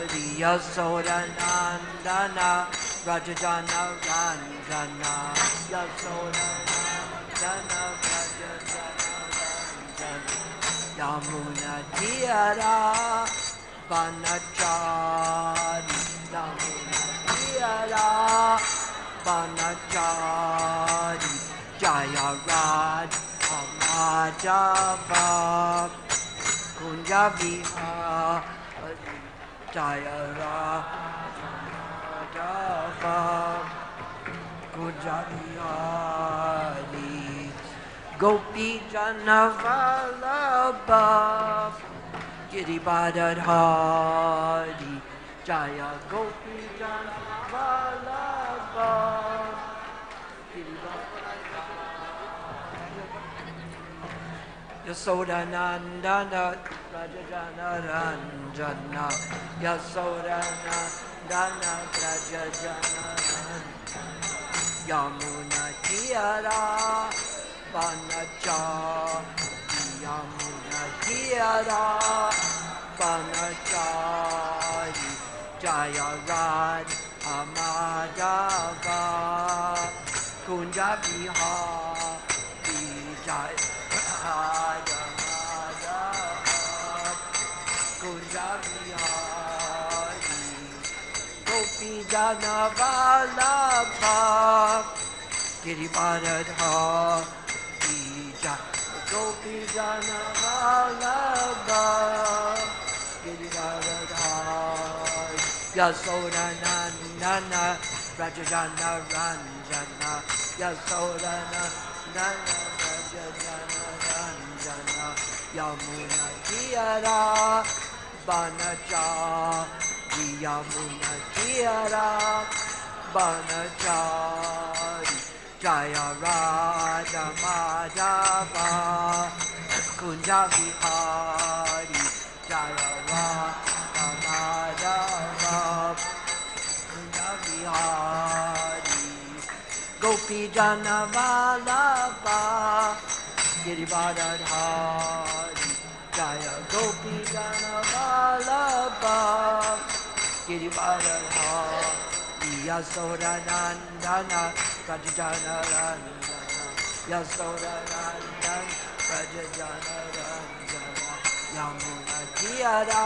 Yasodanandana Rajajana Ranjana Yasodanandana Rajajana Ranjana Yamuna Diyara Vanachari Yamuna Diyara Vanachari Jaya Raj Amadava Kunjaviha Jaya Radha Kunjavihari Gopi Janavalabha Giribadadhari Jaya Gopi Janavalabha Yasodanandana Rajajana Ranjana Yasodanandana Rajajana Ranjana Yamuna Tiyara Vanachari Yamuna Tiyara Vanachari Jaya Rad Amadava Kunjavihari Jaya Kunjavihari Gopi Janavalabha Giribadadhari Gopi Janavalabha Giribadadhari Yasodanandana Rajajana Ranjana Yasodanandana Rajajana Ranjana Yamuna Tiyara Vanachari Yamuna Tiyara Vanachari Jaya Radha Madhava Kunjavihari Jaya Radha Madhava Kunjavihari Gopi Janavalabha Giribadadhari Jaya Gopi Janavalabha Giribadadhari Yasodanandana Rajajana Ranjana Yasodanandana Rajajana Ranjana Yamuna Tiyara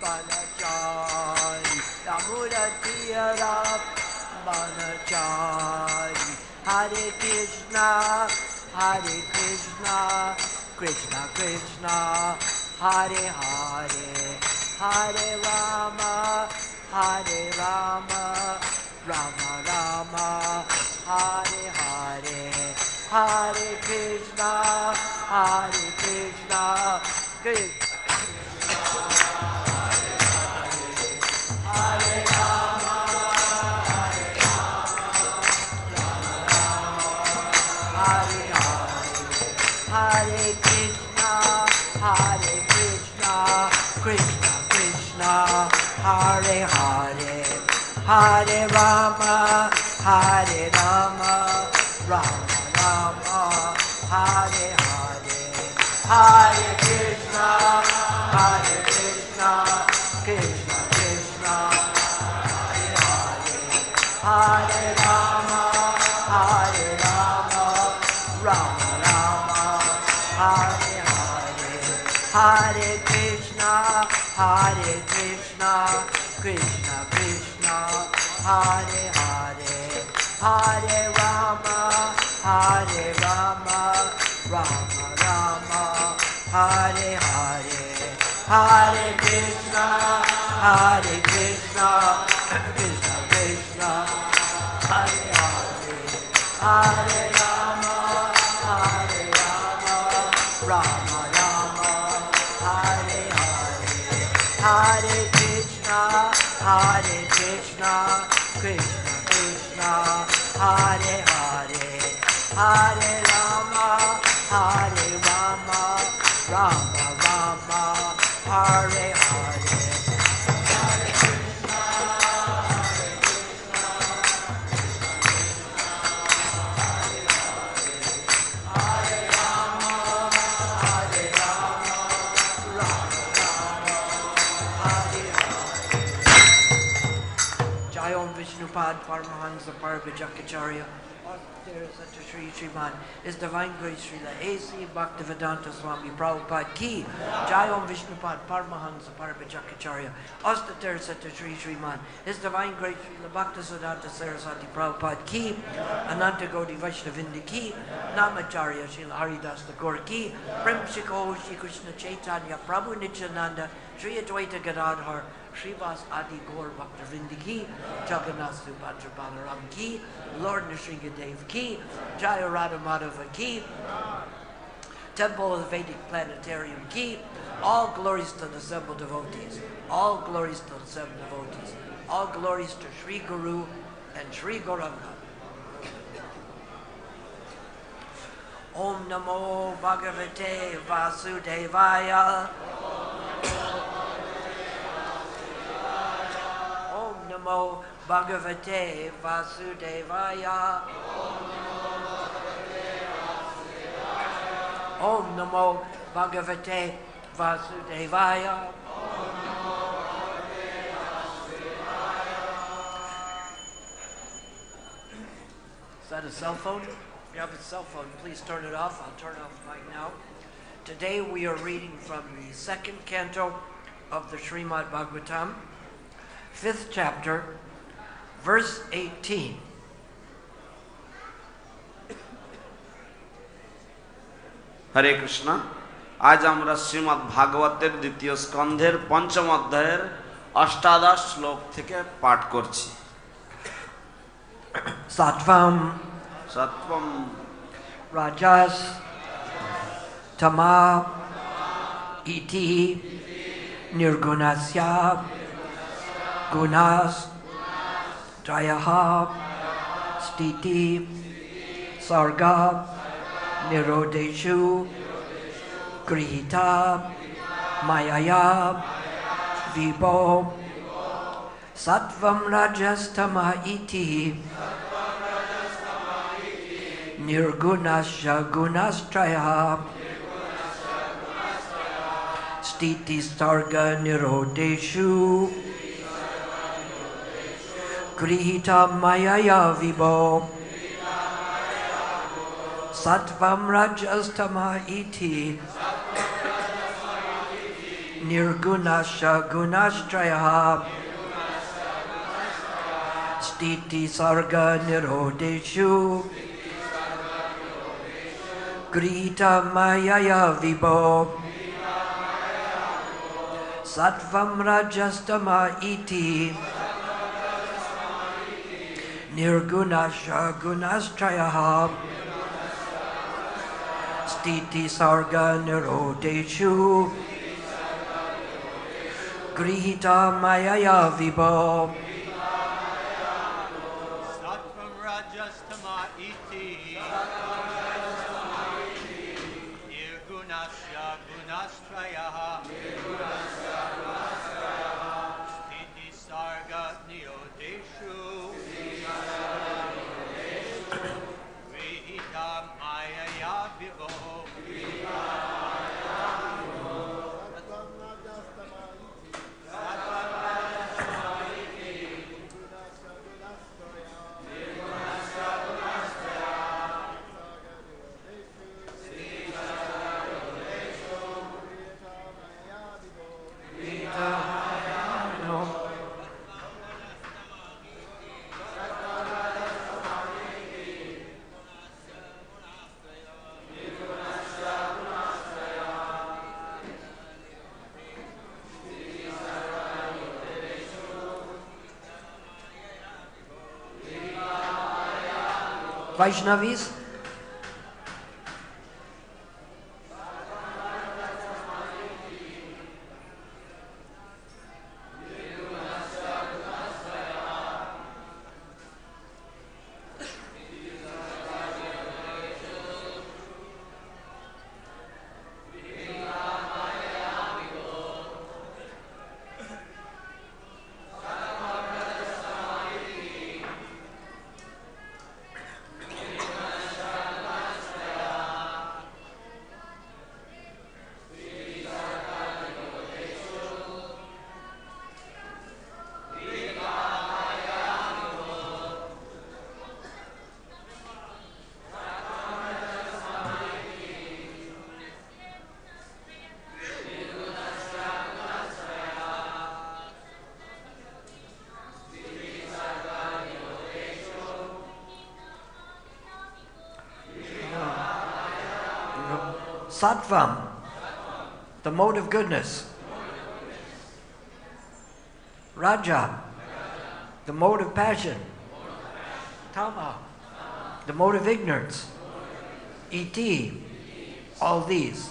Vanachari Yamuna Tiyara Vanachari Hare Krishna Hare Krishna Krishna Krishna Hare Hare Hare Rama Hare Rama Rama Rama Hare Hare Hare Krishna Hare Krishna Krishna Hare Rama Hare Krishna, Hare Krishna, Krishna Krishna, Hare Hare, Hare Rama, Hare Rama, Rama Rama, Hare Hare, Hare Krishna, Hare Krishna, Krishna Krishna, Hare Hare, Hare Rama, Hare Rama, Rama Hare Hare, Hare Krishna, Hare Krishna, Krishna Krishna, Hare Hare, Hare Rama, Hare Rama, Rama Rama, Hare Hare, Hare Krishna, Hare Krishna, Krishna Krishna, Hare Hare, Hare Rama, Hare Rama, Rama Rama, Hare Hare, Hare Krishna, Hare Krishna, Krishna Krishna, Hare Hare, Hare Rama, Hare Rama, Rama Rama, Hare Hare. Jai Om Viṣṇupād Paramahansa Parabhajakacharya Sri Sriman, His Divine Grace Srila A.C. Bhaktivedanta Swami Prabhupada Ki. Jai Om Viṣṇupād Paramahansa Parabhajakacharya Astatir Sata Sri Sriman, His Divine Grace Srila Bhaktisiddhanta Saraswati Prabhupada Ki. Ananta Gaudiya Vaishnavinda Ki. Namacharya Srila Haridas Thakur Ki. Prem Shikho Shri Krishna Chaitanya Prabhu Nityananda Sri Advaita Gadadhar Srivas Adi Gaur Bhaktivinoda Ki. Jagannath Subhadra Balaram Ki. Lord Nrsingadev Ki. Jaya Radha Madhava Ki. Temple of the Vedic Planetarium Ki. All glories to the assembled devotees. All glories to the assembled devotees. All glories to Sri Guru and Sri Gauranga. Om Namo Bhagavate Vasudevaya. Om Namo Bhagavate Vasudevaya. Om Namo Bhagavate Vasudevaya. Is that a cell phone? If you have a cell phone, please turn it off. I'll turn off right now. Today we are reading from the second canto of the Srimad Bhagavatam, 5th chapter, verse 18. হরে কৃষ্ণ। আজ আমরা শ্রীমদ্ ভাগবতের দ্বিতীয় স্কন্ধের পঞ্চম অধ্যায়ের অষ্টাদশ শ্লোক থেকে পাঠ করছি। Sattvam সত্বম Rajas Tama Iti Nirgunasya Gunas Trayaha Stiti Sarga Nirodeshu Grihita Mayaya Vibho Sattvam Rajastama Iti Nirgunasya Gunastraya Stiti Sarga Nirodeshu Grihita Mayaya Vibho Sattvam Rajastama Iti Nirgunasya Gunastraya Stiti Sarga Nirodeshu Grihita Mayaya Vibho Sattvam Rajastama Iti Nirgunasya Gunastraya Stiti Sarga Nirodeshu Grihita Mayaya Vibho Sattvam Rajastama Iti Nirgunasya Gunastraya Stiti Sarga Nirodeshu Grihita Mayaya Vibho Vaishnavis. Sattvam, the mode of goodness. Raja, the mode of passion. Tama, the mode of ignorance. Iti, all these.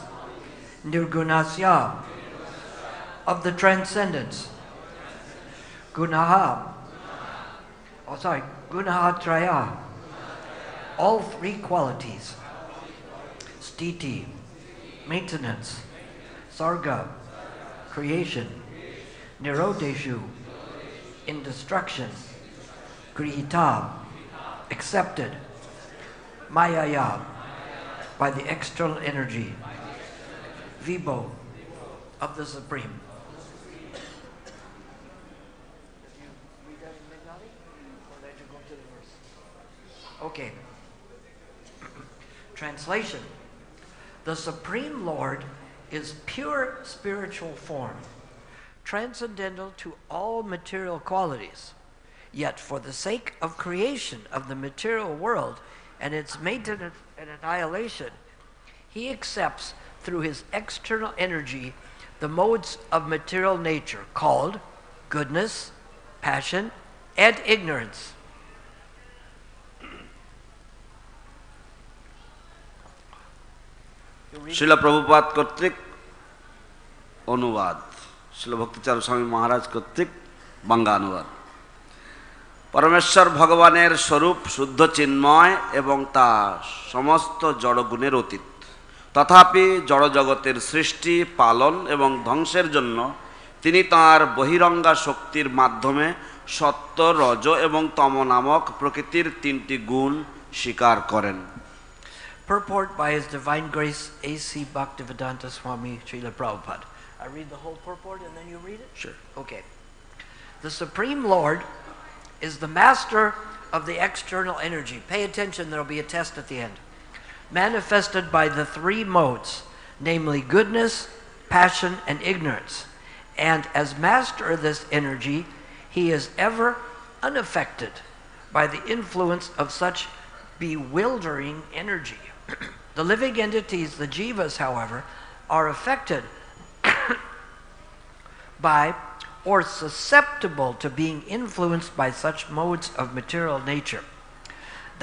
Nirgunasya, of the transcendence. Gunaha, Gunaha-trayāḥ, all three qualities. Sthiti, maintenance. Sarga, creation. Nirodeshu, in destruction. Grihita, accepted. Mayaya, by the external energy. Vibho, of the Supreme. Okay. Translation. The Supreme Lord is pure spiritual form, transcendental to all material qualities. Yet for the sake of creation of the material world and its maintenance and annihilation, he accepts through his external energy the modes of material nature called goodness, passion, and ignorance. শিলা প্রভুপাদ কর্তৃক অনুবাদ, শিলা ভক্তিচারু স্বামী মহারাজ কর্তৃক বাংলা অনুবাদ। পরমেশ্বর ভগবানের স্বরূপ শুদ্ধ চিন্ময় এবং তা সমস্ত জড়গুণের অতীত। তথাপি জড়জগতের সৃষ্টি, পালন এবং ধ্বংসের জন্য তিনি তাঁর বহিরঙ্গা শক্তির মাধ্যমে সত্য, রজ এবং তম নামক প্রকৃতির তিনটি গুণ স্বীকার করেন। Purport by His Divine Grace A.C. Bhaktivedanta Swami Srila Prabhupada. I read the whole purport and then you read it? Sure. Okay. The Supreme Lord is the master of the external energy. Pay attention, there will be a test at the end. Manifested by the three modes, namely goodness, passion, and ignorance. And as master of this energy, he is ever unaffected by the influence of such bewildering energy. The living entities, the jivas, however, are affected by or susceptible to being influenced by such modes of material nature.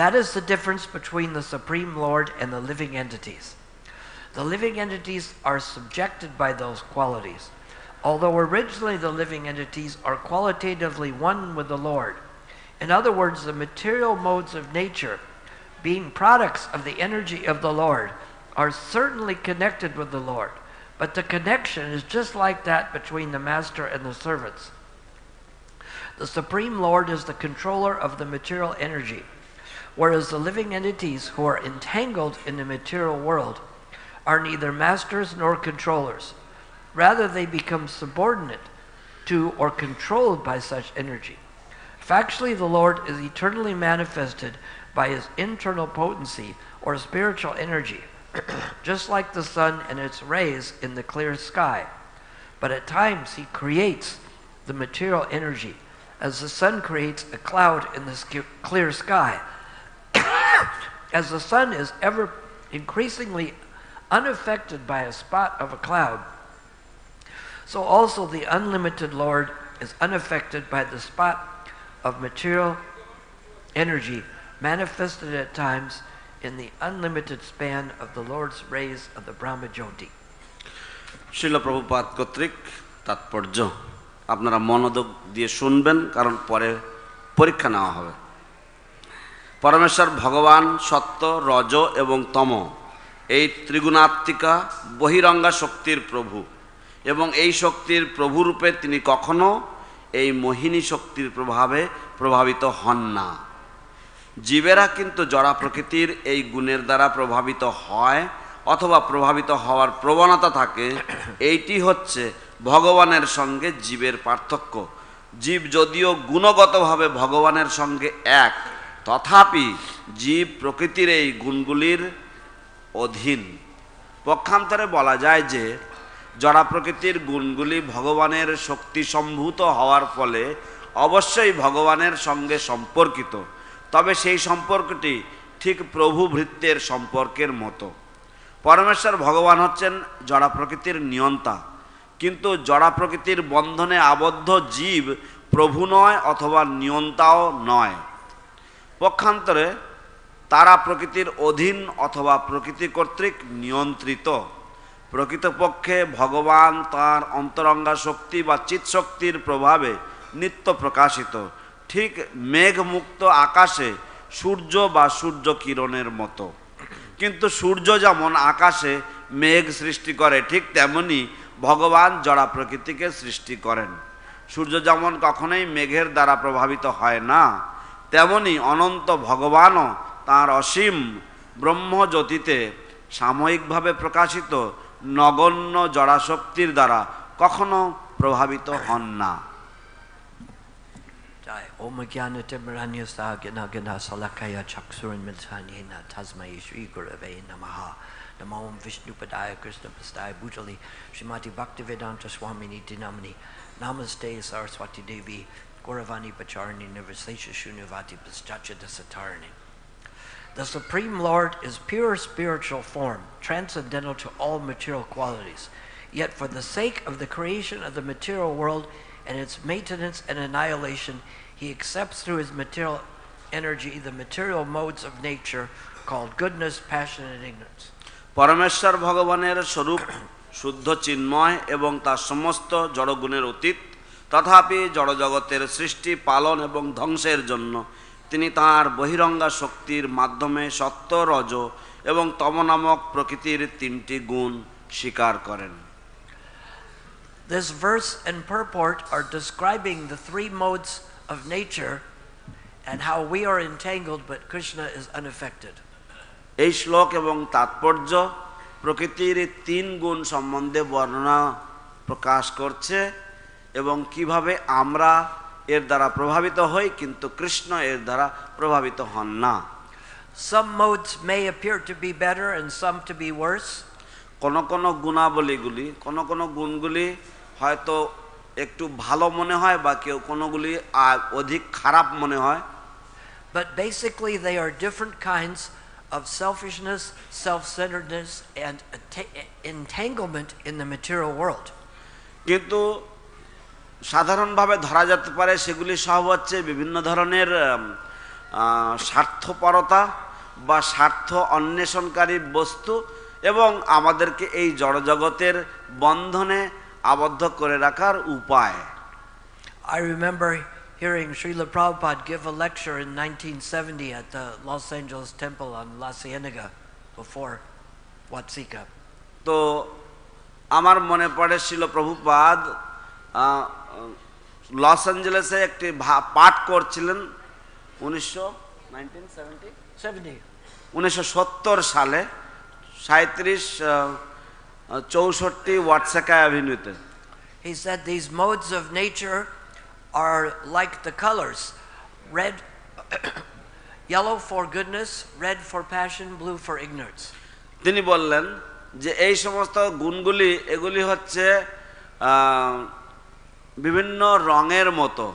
That is the difference between the Supreme Lord and the living entities. The living entities are subjected by those qualities. Although originally the living entities are qualitatively one with the Lord. In other words, the material modes of nature, being products of the energy of the Lord, are certainly connected with the Lord. But the connection is just like that between the master and the servants. The Supreme Lord is the controller of the material energy, whereas the living entities who are entangled in the material world are neither masters nor controllers. Rather, they become subordinate to or controlled by such energy. Factually, the Lord is eternally manifested by his internal potency or spiritual energy, just like the sun and its rays in the clear sky. But at times he creates the material energy, as the sun creates a cloud in the clear sky. As the sun is ever increasingly unaffected by a spot of a cloud, so also the unlimited Lord is unaffected by the spot of material energy manifested at times in the unlimited span of the Lord's rays of the Brahma Jyoti. শিলা প্রভুপাদ কর্তৃক তাৎপর্য আপনারা মনোযোগ দিয়ে শুনবেন, কারণ পরে পরীক্ষা নেওয়া হবে। পরমেশ্বর ভগবান সত্য, রজ এবং তম এই ত্রিগুণাত্মিকা বহিরঙ্গা শক্তির প্রভু, এবং এই শক্তির প্রভুরূপে তিনি কখনো এই মোহিনী শক্তির প্রভাবে প্রভাবিত হন না। জীবেরা কিন্তু জড়া প্রকৃতির এই গুণের দ্বারা প্রভাবিত হয় অথবা প্রভাবিত হওয়ার প্রবণতা থাকে। এইটি হচ্ছে ভগবানের সঙ্গে জীবের পার্থক্য। জীব যদিও গুণগতভাবে ভগবানের সঙ্গে এক, তথাপি জীব প্রকৃতির এই গুণগুলির অধীন। পক্ষান্তরে বলা যায় যে জড়া প্রকৃতির গুণগুলি ভগবানের শক্তি সম্ভূত হওয়ার ফলে অবশ্যই ভগবানের সঙ্গে সম্পর্কিত, তবে সেই সম্পর্কটি ঠিক প্রভু ভৃত্যের সম্পর্কের মতো। পরমেশ্বর ভগবান হচ্ছেন জড়া প্রকৃতির নিয়ন্তা, কিন্তু জড়া প্রকৃতির বন্ধনে আবদ্ধ জীব প্রভু নয় অথবা নিয়ন্তাও নয়। পক্ষান্তরে তারা প্রকৃতির অধীন অথবা প্রকৃতি কর্তৃক নিয়ন্ত্রিত। প্রকৃতপক্ষে ভগবান তাঁর অন্তরঙ্গা শক্তি বা চিৎশক্তির প্রভাবে নিত্য প্রকাশিত, ঠিক মেঘমুক্ত আকাশে সূর্য বা সূর্য কিরণের মতো। কিন্তু সূর্য যেমন আকাশে মেঘ সৃষ্টি করে, ঠিক তেমনি ভগবান জড়া প্রকৃতিকে সৃষ্টি করেন। সূর্য যেমন কখনোই মেঘের দ্বারা প্রভাবিত হয় না, তেমনি অনন্ত ভগবানও তাঁর অসীম ব্রহ্মজ্যোতিতে সাময়িকভাবে প্রকাশিত নগণ্য জড়াশক্তির দ্বারা কখনো প্রভাবিত হন না। Om Jnana-timiranyasa Gana Salakaya Chaksurinmilsanena Tasmai Shri Gurave Namaha. Namo Om Viṣṇu-padaya Krishna-pastaya Bhutali Srimati Bhaktivedanta Swamini Dinamani Namaste Saraswati Devi Gauravani Pacharani Nirvisesha Shunyavati Paschatya Dasatarani. The Supreme Lord is pure spiritual form, transcendental to all material qualities. Yet for the sake of the creation of the material world and its maintenance and annihilation, he accepts through his material energy the material modes of nature called goodness, passion, and ignorance. পরমেশ্বর ভগবানের স্বরূপ শুদ্ধ চিন্ময় এবং তার সমস্ত জড়গুণের অতীত, তথাপি জড়জগতের সৃষ্টি, পালন এবং ধ্বংসের জন্য তিনি তাঁর বহিরঙ্গা শক্তির মাধ্যমে সত্য, রজ এবং তম নামক প্রকৃতির তিনটি গুণ স্বীকার করেন। This verse and purport are describing the three modes of nature and how we are entangled but Krishna is unaffected. এই শ্লোক এবং তাৎপর্য প্রকৃতির তিন গুণ সম্বন্ধে বর্ণনা প্রকাশ করছে এবং কিভাবে আমরা এর দ্বারা প্রভাবিত হই, কিন্তু কৃষ্ণ এর দ্বারা প্রভাবিত হন না। Some modes may appear to be better and some to be worse. কোন গুণাবলীগুলি, কোন গুণগুলি হয়তো একটু ভালো মনে হয় বা কোনগুলি অধিক খারাপ মনে হয়। But basically they are different kinds of selfishness, self-centeredness and entanglement in the material world. কিন্তু সাধারণভাবে ধরা যেতে পারে সেগুলি সব হচ্ছে বিভিন্ন ধরনের স্বার্থপরতা বা স্বার্থ অন্বেষণকারী বস্তু এবং আমাদেরকে এই জড়জগতের বন্ধনে আবদ্ধ করে রাখার উপায়। I remember hearing Srila Prabhupada give a lecture in 1970 at the Los Angeles Temple on La Cienega before Watsika. তো আমার মনে পড়ে শ্রীল প্রভুপাদ লস অ্যাঞ্জেলেসে একটি পাঠ করছিলেন 1970 সালে 64 ওয়াটসেকা অ্যাভিনিউতে। He said these modes of nature are like the colors: red, yellow for goodness, red for passion, blue for ignorance. তিনি বললেন যে এই সমস্ত গুণগুলি এগুলি হচ্ছে বিভিন্ন রঙের মতো।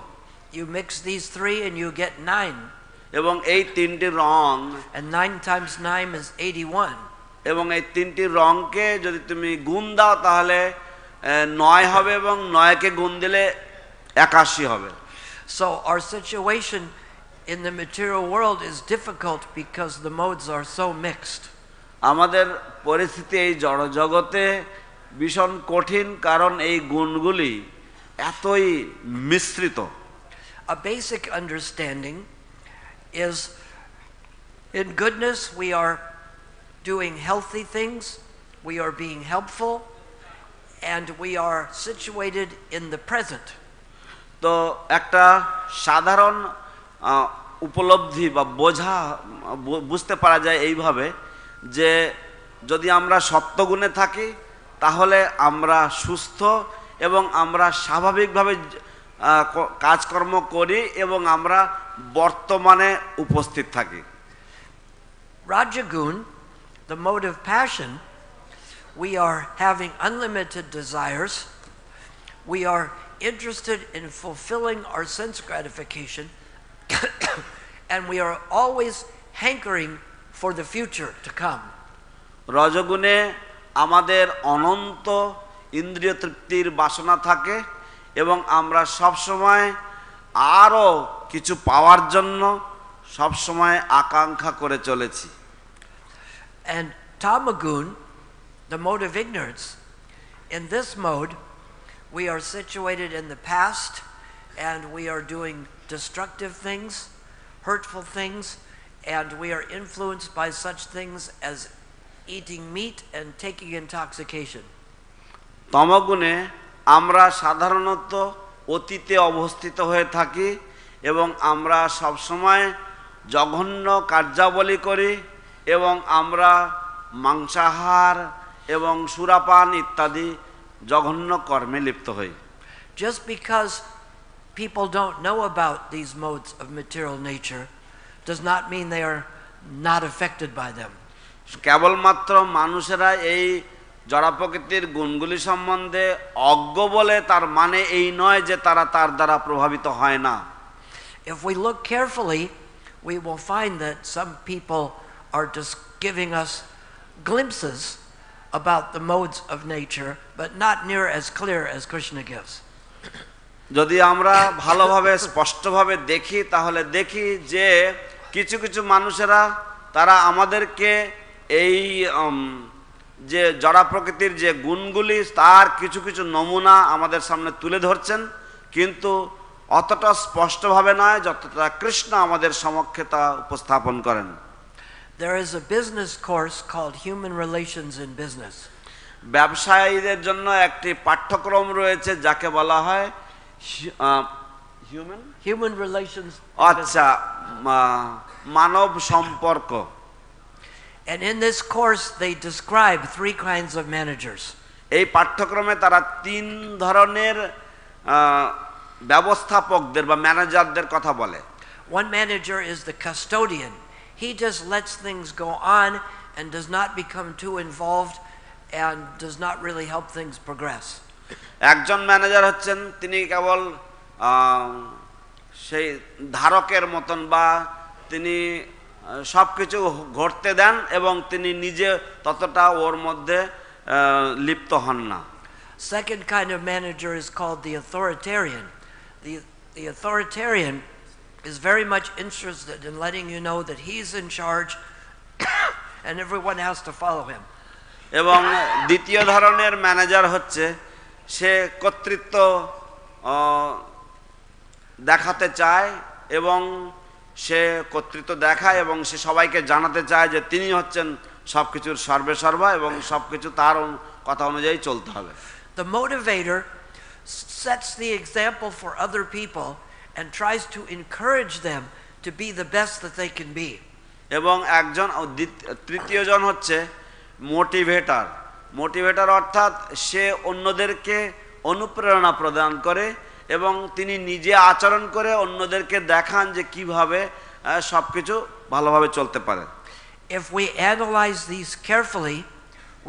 You mix these three and you get 9. এবং এই তিনটি রং, and 9 times 9 is 81. এবং এই তিনটি রংকে যদি তুমি গুণ দাও তাহলে 9 হবে এবং 9কে গুণ দিলে 81 হবে। So our situation in the material world is difficult because the modes are so mixed. আমাদের পরিস্থিতি এই জড় জগতে ভীষণ কঠিন, কারণ এই গুণগুলি এতই মিশ্রিত। A basic understanding is in goodness we are doing healthy things, we are being helpful, and we are situated in the present. তো একটা সাধারণ উপলব্ধি বা বোঝা বুঝতে পারা যায় এইভাবে যে যদি আমরা সত্যগুণে থাকি তাহলে আমরা সুস্থ এবং আমরা স্বাভাবিকভাবে কাজকর্ম করি এবং আমরা বর্তমানে উপস্থিত থাকি। Rajagun, the mode of passion, we are having unlimited desires, we are interested in fulfilling our sense gratification, and we are always hankering for the future to come. রজগুণে আমাদের অনন্ত ইন্দ্রিয় তৃপ্তির বাসনা থাকে এবং আমরা সব সময় আরো কিছু পাওয়ার জন্য সব সময় আকাঙ্ক্ষা করে চলেছি। And tamagun, the mode of ignorance, in this mode we are situated in the past and we are doing destructive things, hurtful things, and we are influenced by such things as eating meat and taking intoxication. তমগুণে আমরা সাধারণত অতীতে অবস্থিত হয়ে থাকি এবং আমরা সব সময় জঘন্য কার্যাবলী করি এবং আমরা মাংসাহার এবং সুরাপান ইত্যাদি জঘন্য কর্মে লিপ্ত হই। Just because people don't know about these modes of material nature does not mean they are not affected by them. কেবলমাত্র মানুষেরা এই জড় প্রকৃতির গুণগুলি সম্বন্ধে অজ্ঞ বলে তার মানে এই নয় যে তারা তার দ্বারা প্রভাবিত হয় না। If we look carefully, we will find that some people are just giving us glimpses about the modes of nature, but not near as clear as Krishna gives. যদি আমরা ভালোভাবে স্পষ্টভাবে দেখি তাহলে দেখি যে কিছু কিছু মানুষেরা তারা আমাদেরকে এই যে জড় প্রকৃতির যে গুণগুলি তার কিছু কিছু নমুনা আমাদের সামনে তুলে ধরছেন, কিন্তু অতটা স্পষ্টভাবে নয় যতটা কৃষ্ণ আমাদের সমক্ষে তা উপস্থাপন করেন। There is a business course called Human Relations in Business. ব্যবসায়ীদের জন্য একটি পাঠ্যক্রম রয়েছে যাকে বলা হয় Human Relations. আচ্ছা, মানব সম্পর্ক। And in this course they describe three kinds of managers. এই পাঠ্যক্রমে তারা তিন ধরনের ব্যবস্থাপকদের বা ম্যানেজারদের কথা বলে। One manager is the custodian. He just lets things go on and does not become too involved and does not really help things progress. একজন manager হচ্ছেন তিনি কেবল সেই ধারকের মতন বা তিনি সবকিছু ঘটতে দেন এবং তিনি নিজে ততটা ওর মধ্যে লিপ্ত হন না। Second kind of manager is called the authoritarian. The authoritarian is very much interested in letting you know that he's in charge and everyone has to follow him. এবং দ্বিতীয় ধরনের ম্যানেজার হচ্ছে সে কর্তৃত্ব দেখাতে চায় এবং সে কর্তৃত্ব দেখায় এবং সে সবাইকে জানাতে চায় যে তিনি হচ্ছেন সবকিছুর সর্বেসর্বা এবং সবকিছু তার কথা অনুযায়ী চলতে হবে। The motivator sets the example for other people and tries to encourage them to be the best that they can be. এবং একজন তৃতীয় জন হচ্ছে মোটিভেটর। মোটিভেটর অর্থাৎ সে অন্যদেরকে অনুপ্রেরণা প্রদান করে এবং তিনি নিজে আচরণ করে অন্যদেরকে দেখান যে কিভাবে সবকিছু ভালোভাবে চলতে পারে। If we analyze these carefully,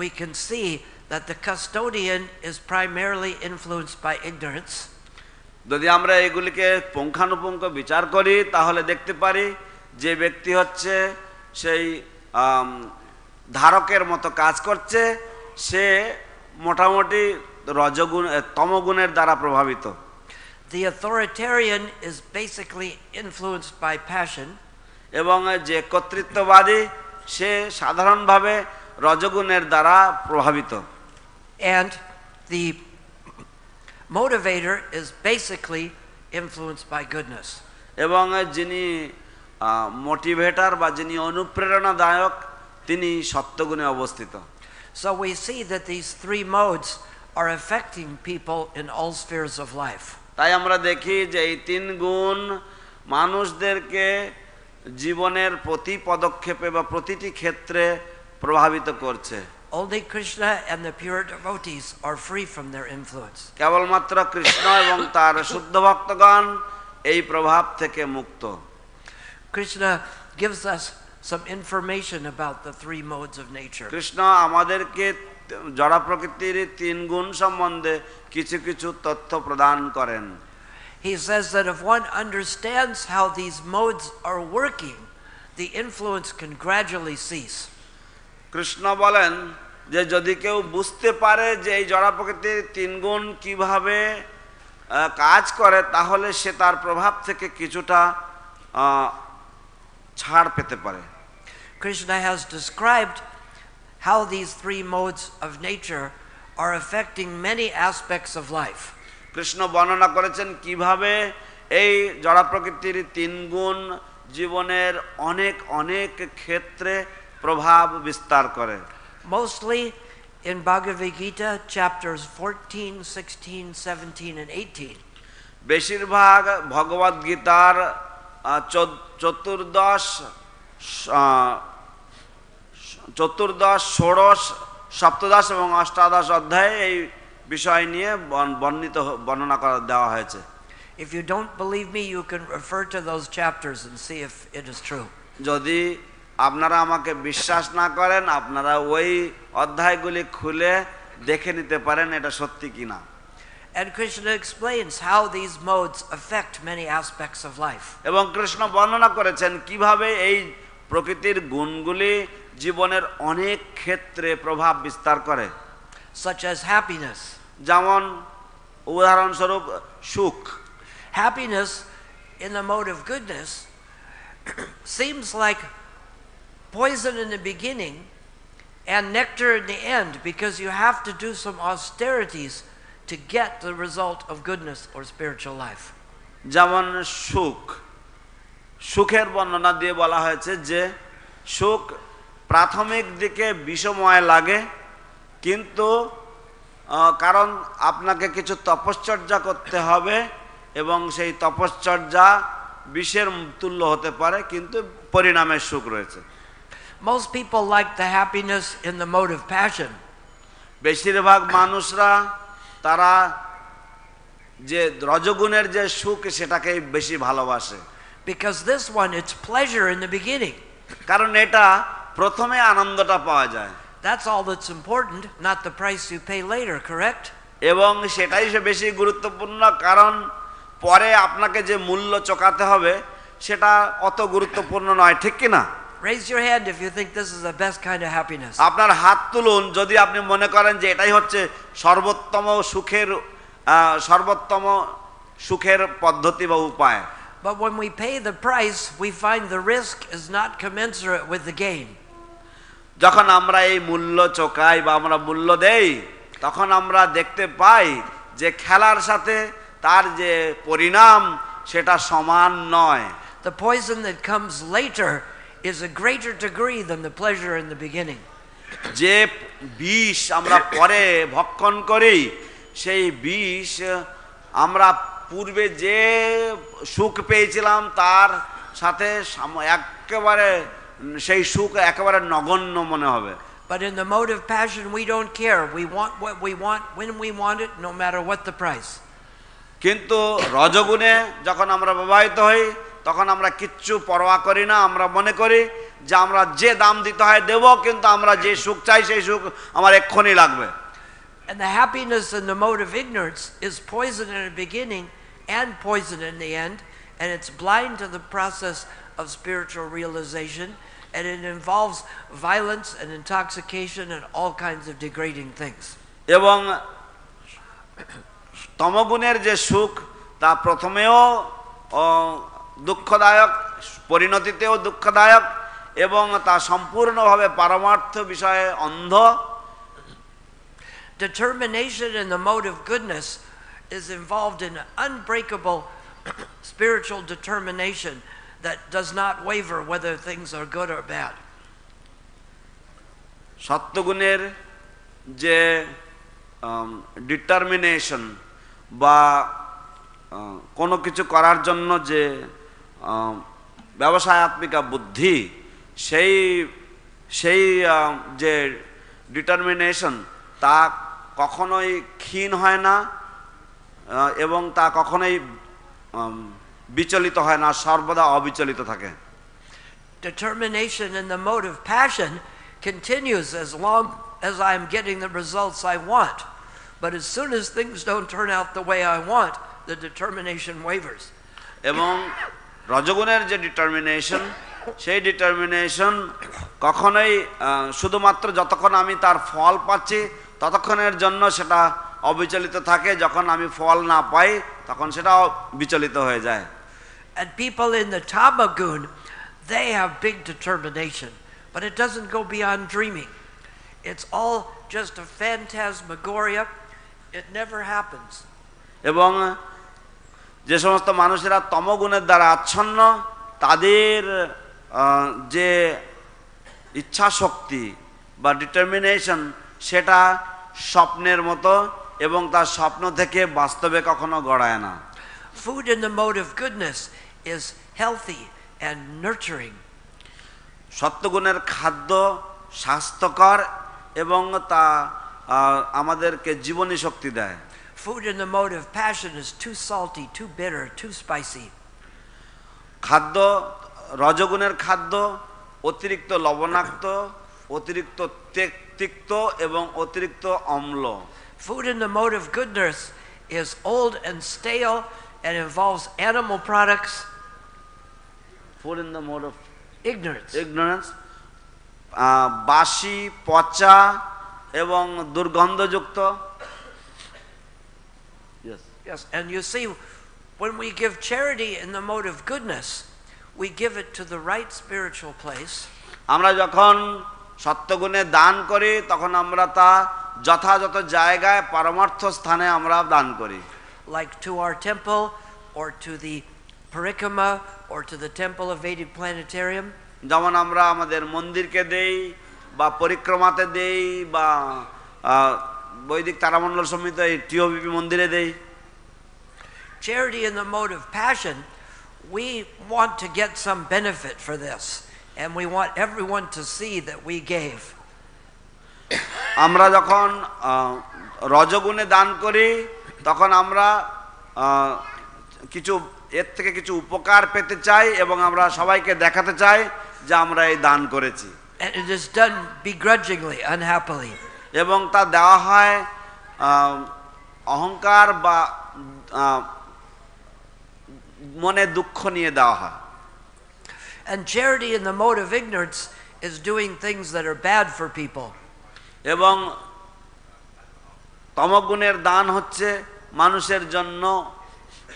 we can see that the custodian is primarily influenced by ignorance. যদি আমরা এগুলিকে পুঙ্খানুপুঙ্খ বিচার করি তাহলে দেখতে পারি যে ব্যক্তি হচ্ছে সেই ধারকের মতো কাজ করছে, সে মোটামুটি রজগুণ তমগুণের দ্বারা প্রভাবিত। The authoritarian is basically influenced by passion. এবং যে কর্তৃত্ববাদী সে সাধারণভাবে রজগুণের দ্বারা প্রভাবিত। And the motivator is basically influenced by goodness. এবং যিনি মোটিভেটর বা যিনি অনুপ্রেরণাদায়ক তিনি সত্যগুণে অবস্থিত। So we see that these three modes are affecting people in all spheres of life. তাই আমরা দেখি যে এই তিন গুণ মানুষদেরকে জীবনের প্রতি পদক্ষেপে বা প্রতিটি ক্ষেত্রে প্রভাবিত করছে। Only Krishna and the pure devotees are free from their influence. কেবলমাত্র কৃষ্ণ এবং তার শুদ্ধ ভক্তগণ এই প্রভাব থেকে মুক্ত। Krishna gives us some information about the three modes of nature. Krishna আমাদেরকে জড় প্রকৃতির তিন গুণ সম্বন্ধে কিছু কিছু তথ্য প্রদান করেন। He says that if one understands how these modes are working, the influence can gradually cease. Krishna বলেন যে যদি কেউ বুঝতে পারে যে এই জড় প্রকৃতির তিন গুণ কিভাবে কাজ করে তাহলে সে তার প্রভাব থেকে কিছুটা ছাড় পেতে পারে। Krishna has described how these three modes of nature are affecting many aspects of life. Krishna বর্ণনা করেছেন কিভাবে এই জড় প্রকৃতির তিন গুণ জীবনের অনেক অনেক ক্ষেত্রে প্রভাব বিস্তার করে। Mostly in Bhagavad Gita chapters 14, 16, 17 and 18. বেশিরভাগ ভগবদ গীতার চতুর্দশ, ষোড়শ, সপ্তদশ এবং অষ্টাদশ অধ্যায়ে এই বিষয় নিয়ে বর্ণনা করা দেওয়া হয়েছে। If you don't believe me, you can refer to those chapters and see if it is true. যদি আপনারা আমাকে বিশ্বাস না করেন আপনারা ওই অধ্যায়গুলি খুলে দেখে নিতে পারেন এটা সত্যি কিনা। And Krishna explains how these modes affect many aspects of life. এবং কৃষ্ণ বর্ণনা করেছেন কিভাবে এই প্রকৃতির গুণগুলি জীবনের অনেক ক্ষেত্রে প্রভাব বিস্তার করে। Such as happiness. যেমন উদাহরণস্বরূপ সুখ। Happiness in the mode of goodness seems like poison in the beginning and nectar in the end, because you have to do some austerities to get the result of goodness or spiritual life. যেমন সুখের বর্ণনা দিয়ে বলা হয়েছে যে সুখ প্রাথমিক দিকে বিষময় লাগে, কিন্তু কারণ আপনাকে কিছু তপশ্চর্যা করতে হবে এবং সেই তপশ্চর্যা বিষের তুল্য হতে পারে, কিন্তু পরিণামে সুখ রয়েছে। Most people like the happiness in the mode of passion. বেশিরভাগ মানুষরা তারা যে রজগুণের যে সুখ সেটাকে বেশি ভালোবাসে। Because this one, it's pleasure in the beginning. কারণ এটা প্রথমে আনন্দটা পাওয়া যায়। That's all that's important, not the price you pay later, correct? এবং সেটাই বেশি গুরুত্বপূর্ণ, কারণ পরে আপনাকে যে মূল্য চোকাতে হবে সেটা অত গুরুত্বপূর্ণ নয়, ঠিক কি না? Raise your hand if you think this is the best kind of happiness. আপনার হাত তুলুন যদি আপনি মনে করেন যে এটাই হচ্ছে সর্বোত্তম সুখের পদ্ধতি বা উপায়। But when we pay the price, we find the risk is not commensurate with the gain. যখন আমরা এই মূল্য চোকাই বা আমরা মূল্য দেই তখন আমরা দেখতে পাই যে খেলার সাথে তার যে পরিণাম সেটা সমান নয়। The poison that comes later is a greater degree than the pleasure in the beginning. যে বিষ আমরা পরে ভক্ষণ করি সেই বিষ আমরা পূর্বে যে সুখ পেয়েছিলাম তার সাথে একেবারে সেই সুখ একেবারে নগণ্য মনে হবে। But in the mode of passion we don't care. We want what we want when we want it, no matter what the price. কিন্তু রজগুণে যখন আমরা প্রবাহিত হই তখন আমরা কিচ্ছু পরোয়া করি না, আমরা মনে করি যে আমরা যে দাম দিতে হয় দেব, কিন্তু আমরা যে সুখ চাই সেই সুখ আমার এক্ষুনি লাগবে। And the happiness in the mode of ignorance is poison in the beginning and poison in the end, and it's blind to the process of spiritual realization, and it involves violence and intoxication and all kinds of degrading things. এবং তমগুণের যে সুখ তা প্রথমেও দুঃখদায়ক, পরিণতিতেও দুঃখদায়ক এবং তা সম্পূর্ণভাবে পারমার্থ বিষয়ে অন্ধ। Determination in the mode of goodness is involved in unbreakable spiritual determination that does not waver whether things are good or bad. সত্যগুণের যে ডিটারমিনেশন বা কোনো কিছু করার জন্য যে ব্যবসায়াত্মিকা বুদ্ধি, সেই যে ডিটারমিনেশন তা কখনোই ক্ষীণ হয় না এবং তা কখনোই বিচলিত হয় না, সর্বদা অবিচলিত থাকে। Determination in the mode of passion continues as long as I'm getting the results I want. But as soon as things don't turn out the way I want, the determination wavers. এবং রজগুণের যে determination সেই determination কখনোই শুধুমাত্র যতক্ষণ আমি তার ফল পাচ্ছি ততক্ষণের জন্য সেটা অবিচলিত থাকে, যখন আমি ফল না পাই তখন সেটা বিচলিত হয়ে যায়। And people in the Tamagun, they have big determination, but it doesn't go beyond dreaming. It's all just a phantasmagoria. It never happens. এবং যে সমস্ত মানুষেরা তমগুণের দ্বারা আচ্ছন্ন, তাদের যে ইচ্ছা শক্তি বা ডিটারমিনেশন সেটা স্বপ্নের মতো, এবং তার স্বপ্ন থেকে বাস্তবে কখনো গড়ায় না। Food in the mode of goodness is healthy and nurturing. সত্যগুণের খাদ্য স্বাস্থ্যকর এবং তা আমাদেরকে জীবনী শক্তি দেয়। Food in the mode of passion is too salty, too bitter, too spicy. খাদ্য রজগুণের খাদ্য অতিরিক্ত লবণাক্ত, অতিরিক্ত তিক্ত এবং অতিরিক্ত অম্ল। Food in the mode of goodness is old and stale and involves animal products. Food in the mode of ignorance. বাসি, পচা এবং দুর্গন্ধযুক্ত। Yes, and you see, when we give charity in the mode of goodness, we give it to the right spiritual place. আমরা যখন সত্যগুণে দান করি তখন আমরা তা যথাযথ জায়গায় পরমার্থ স্থানে আমরা দান করি। Like to our temple, or to the parikama, or to the temple of Vedic planetarium. যেমন আমরা আমাদের মন্দিরকে দেই বা পরিক্রমাতে দেই বা বৈদিক তারামণ্ডল সমিতি এই টিওবিপি মন্দিরে দেই। Charity in the mode of passion, we want to get some benefit for this, and we want everyone to see that we gave. আমরা যখন রজগুণে দান করি তখন আমরা কিছু এর থেকে কিছু উপকার পেতে চাই এবং আমরা সবাইকে দেখাতে চাই যে আমরা এই দান করেছি। And it is done begrudgingly, unhappily. এবং তা দেওয়া হয় অহংকার বা মনে দুঃখ নিয়ে দেওয়া হয়। And charity in the mode of ignorance is doing things that are bad for people. এবং তমগুণের দান হচ্ছে মানুষের জন্য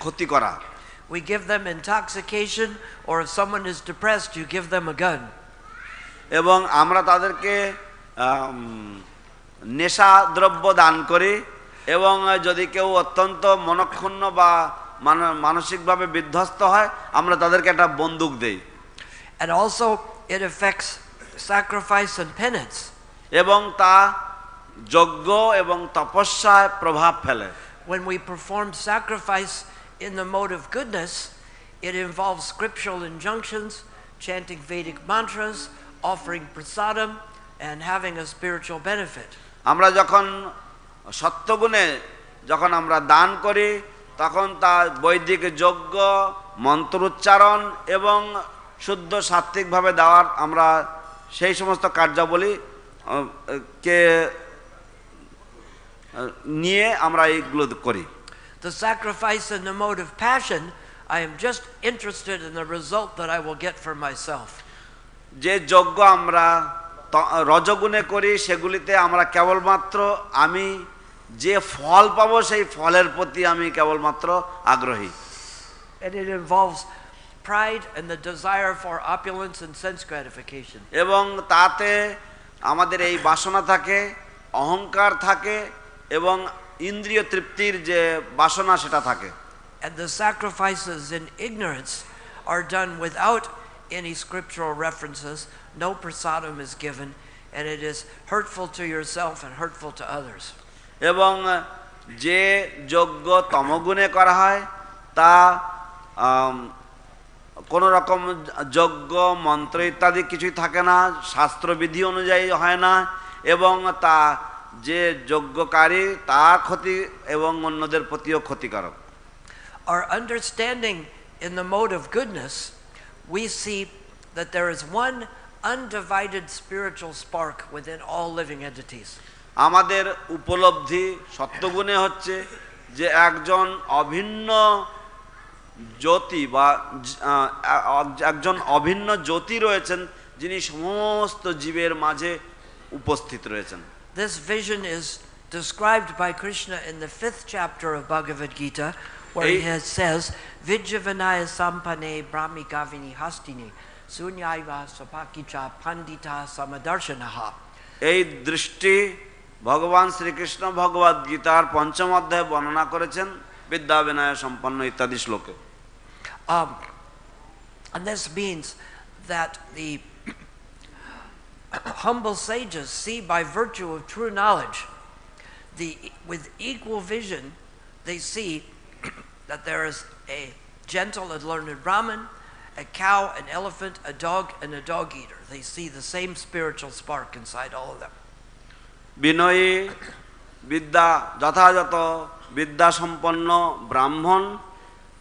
ক্ষতি করা। We give them intoxication, or if someone is depressed, you give them a gun. এবং আমরা তাদেরকে নেশা দ্রব্য দান করি, এবং যদি কেউ অত্যন্ত মনক্ষুণ্ণ বা মানসিকভাবে বিধ্বস্ত হয় আমরা তাদেরকে একটা বন্দুক দেই। And also it affects sacrifice and penance. এবং তা যজ্ঞ এবং তপস্যায় প্রভাব ফেলে। When we perform sacrifice in the mode of goodness, it involves scriptural injunctions, chanting Vedic mantras, offering prasadam, and having a spiritual benefit. আমরা যখন সত্যগুণে যখন আমরা দান করি তখন তা বৈদিক যজ্ঞ, মন্ত্রোচ্চারণ এবং শুদ্ধ সাত্ত্বিকভাবে দেওয়ার আমরা সেই সমস্ত কার্যাবলী কে নিয়ে আমরা এইগুলো করি। The sacrifice in the mode of passion, I am just interested in the result that I will get for myself. যে যজ্ঞ আমরা রজগুণে করি সেগুলিতে আমরা কেবলমাত্র আমি যে ফল পাবো সেই ফলের প্রতি আমি কেবলমাত্র আগ্রহী। And it involves pride and the desire for opulence and sense gratification. এবং তাতে আমাদের এই বাসনা থাকে, অহংকার থাকে এবং ইন্দ্রিয় তৃপ্তির যে বাসনা সেটা থাকে। And the sacrifices in ignorance are done without any scriptural references. No prasadam is given, and it is hurtful to yourself and hurtful to others. এবং যে যজ্ঞ তমগুণে করা হয় তা কোন রকম যজ্ঞ মন্ত্র ইত্যাদি কিছুই থাকে না, শাস্ত্রবিধি অনুযায়ী হয় না, এবং তা যে যজ্ঞকারী তার ক্ষতি এবং অন্যদের প্রতিও ক্ষতিকারক। Our understanding in the mode of goodness, we see that there is one undivided spiritual spark within all living entities. আমাদের উপলব্ধি সত্যগুণে হচ্ছে যে একজন অভিন্ন জ্যোতি বা একজন অভিন্ন জ্যোতি রয়েছেন যিনি সমস্ত জীবের মাঝে উপস্থিত রয়েছেন। This vision is described by Krishna in the 5th chapter of Bhagavad Gita, where he says, Vijyavanaya sampane brahmikavini hastini sunyaiva sapakicha pandita samadarshanaha. এই দৃষ্টি ভগবান শ্রীকৃষ্ণ ভগবদ গীতার 5ম অধ্যায়ে বর্ণনা করেছেন বিদ্যা বিনয় সম্পন্ন ইত্যাদি শ্লোকে। And this means that the humble sages see by virtue of true knowledge, with equal vision, they see that there is a gentle and learned Brahmin, a cow, an elephant, a dog, and a dog eater. They see the same spiritual spark inside all of them. বিনয়ী বিদ্যা যথাযথ বিদ্যা সম্পন্ন ব্রাহ্মণ,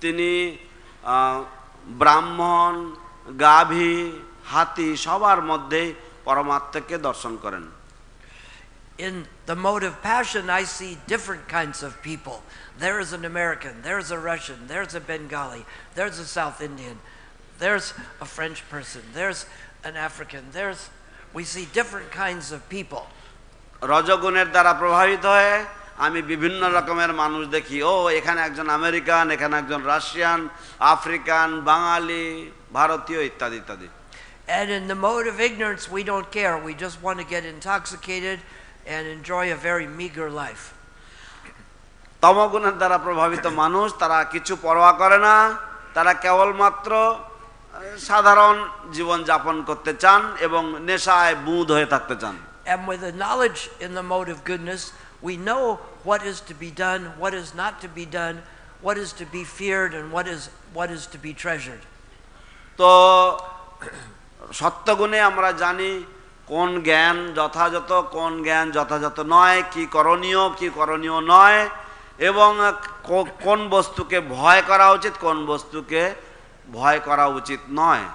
তিনি ব্রাহ্মণ, গাভী, হাতি সবার মধ্যে পরমাত্মাকে দর্শন করেন। In the mode of passion, I see different kinds of people. There is an American, there's a Russian, there's a Bengali, there's a South Indian, there's a French person, there's an African, we see different kinds of people. রজগুণের দ্বারা প্রভাবিত হয়ে আমি বিভিন্ন রকমের মানুষ দেখি। ও এখানে একজন আমেরিকান, এখানে একজন রাশিয়ান, আফ্রিকান, বাঙালি, ভারতীয় ইত্যাদি ইত্যাদি। And in the mode of ignorance, we don't care. We just want to get intoxicated and enjoy a very meager life. তমগুণের দ্বারা প্রভাবিত মানুষ তারা কিছু পরোয়া করে না, তারা কেবলমাত্র সাধারণ জীবন যাপন করতে চান এবং নেশায় বুঁদ হয়ে থাকতে চান। And with the knowledge in the mode of goodness, we know what is to be done, what is not to be done, what is to be feared, and what is to be treasured. তো সত্যগুণে আমরা জানি কোন জ্ঞান যথাযথ, কোন জ্ঞান যথাযথ নয়, কি করণীয় নয়, এবং কোন বস্তুকে ভয় করা উচিত, কোন বস্তুকে ভয় করা উচিত নয়।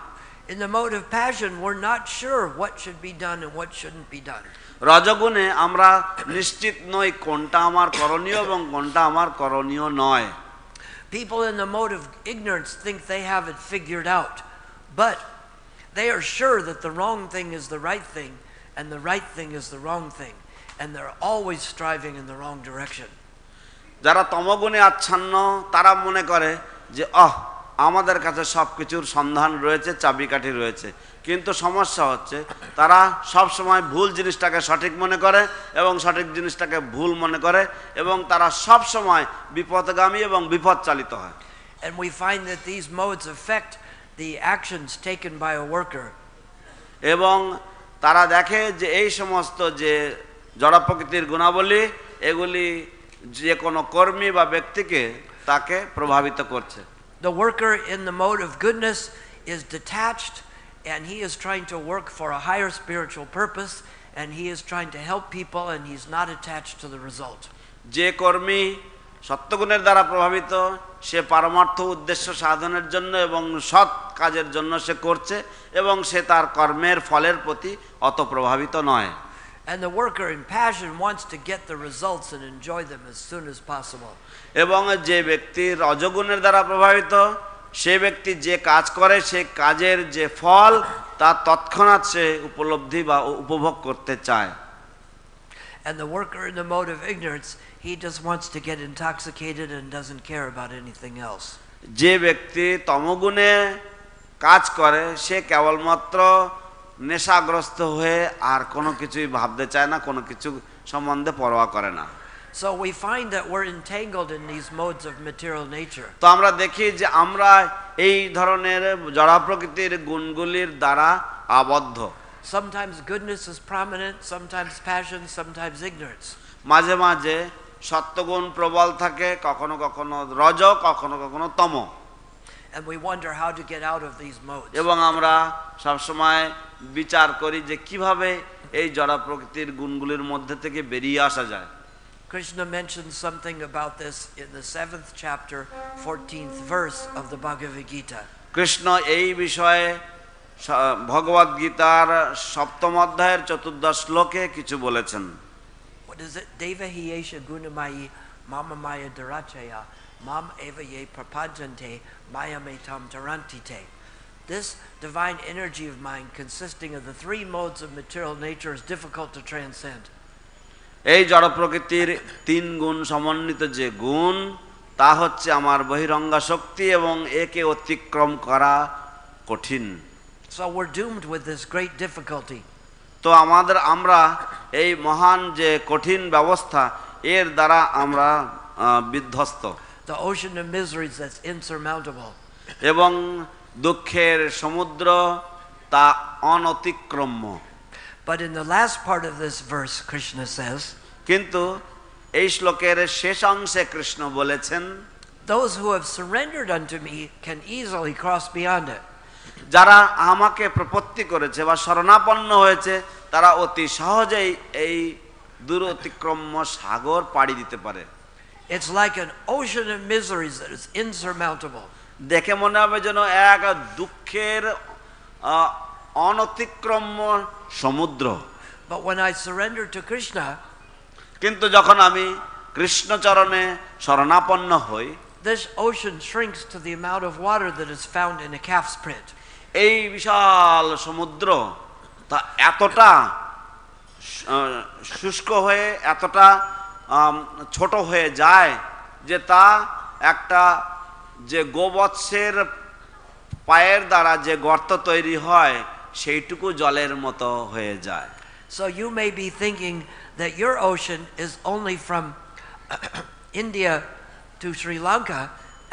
In the mode of passion, we're not sure what should be done and what shouldn't be done. রজগুণে আমরা নিশ্চিত নই কোনটা আমার করণীয় এবং কোনটা আমার করণীয় নয়। People in the mode of ignorance think they have it figured out, but they are sure that the wrong thing is the right thing and the right thing is the wrong thing, and they're always striving in the wrong direction. যারা তমগুণে আচ্ছন্ন তারা মনে করে যে আমাদের কাছে সবকিছুর সন্ধান রয়েছে, চাবিকাঠি রয়েছে, কিন্তু সমস্যা হচ্ছে তারা সব সময় ভুল জিনিসটাকে সঠিক মনে করে এবং সঠিক জিনিসটাকে ভুল মনে করে এবং তারা সব সময় বিপদগামী এবং বিপদচালিত হয়। And we find that these modes affect the actions taken by a worker. এবং তারা দেখে যে এই সমস্ত যে জড় প্রকৃতির গুণাবলী এগুলি যে কোনো কর্মী বা ব্যক্তিকে তাকে প্রভাবিত করছে। The worker in the mode of goodness is detached, and he is trying to work for a higher spiritual purpose, and he is trying to help people, and he's not attached to the result. যে কর্মী সত্যগুণের দ্বারা প্রভাবিত সে পারমার্থ উদ্দেশ্য সাধনের জন্য এবং সৎ কাজের জন্য সে করছে এবং সে তার কর্মের ফলের প্রতি অত প্রভাবিত নয়। And the worker in passion wants to get the results and enjoy them as soon as possible. এবং যে ব্যক্তি রজগুণের দ্বারা প্রভাবিত সে ব্যক্তি যে কাজ করে সে কাজের যে ফল তা তৎক্ষণাৎ সে উপলব্ধি বা উপভোগ করতে চায়। And the worker in the mode of ignorance, he just wants to get intoxicated and doesn't care about anything else. যে ব্যক্তি তমগুণে কাজ করে সে কেবলমাত্র নেশাগ্রস্ত হয়ে আর কোনো কিছুই ভাবতে চায় না, কোনো কিছু সম্বন্ধে পরোয়া করে না। So we find that we're entangled in these modes of material nature. তো আমরা দেখি যে আমরা এই ধরনের জড় প্রকৃতির গুণগুলির দ্বারা আবদ্ধ। Sometimes goodness is prominent, sometimes passion, sometimes ignorance. মাঝে মাঝে সত্যগুণ প্রবল থাকে, কখনো কখনো রজ, কখনো কখনো তম। And we wonder how to get out of these modes. এবং আমরা সব সময় বিচার করি যে কিভাবে এই জড় প্রকৃতির গুণগুলির মধ্যে থেকে বেরিয়ে আসা যায়। Krishna mentions something about this in the 7th chapter, 14th verse of the Bhagavad Gita. Krishna এই বিষয়ে ভগবদ গীতার 7ম অধ্যায়ের 14 শ্লোকে কিছু বলেছেন। What is it? Deva hiyesha gunamayi mama maya darachaya mam eva ye prapadyante mayam etam tarantite. This divine energy of mine, consisting of the three modes of material nature, is difficult to transcend. এই জড় প্রকৃতির তিন গুণ সমন্বিত যে গুণ, তা হচ্ছে আমার বহিরঙ্গা শক্তি এবং একে অতিক্রম করা কঠিন। So we're doomed with this great difficulty. তো আমরা এই মহান যে কঠিন ব্যবস্থা, এর দ্বারা আমরা বিধ্বস্ত। The ocean of miseries that's insurmountable. এবং দুঃখের সমুদ্র তা অনতিক্রম্য। But in the last part of this verse, Krishna says, কিন্তু এই শ্লোকের শেষ অংশে কৃষ্ণ বলেছেন, those who have surrendered unto me can easily cross beyond it. যারা আমাকে প্রপত্তি করেছে বা শরণাপন্ন হয়েছে, তারা অতি সহজেই এই দূরতিক্রম্য সাগর পাড়ি দিতে পারে। It's like an ocean of miseries that is insurmountable. দেখে মনে হবে যেন এক দুঃখের অনতিক্রম্য সমুদ্র। But when I surrender to Krishna, কিন্তু যখন আমি কৃষ্ণচরণে শরণাপন্ন হই, this ocean shrinks to the amount of water that is found in a calf's print. এই বিশাল সমুদ্র তা এতটা শুষ্ক হয়ে, এতটা ছোট হয়ে যায় যে তা একটা যে গোবৎসের পায়ের দ্বারা যে গর্ত তৈরি হয়, সেইটুকু জলের মতো হয়ে যায়। So you may be thinking that your ocean is only from India to Sri Lanka,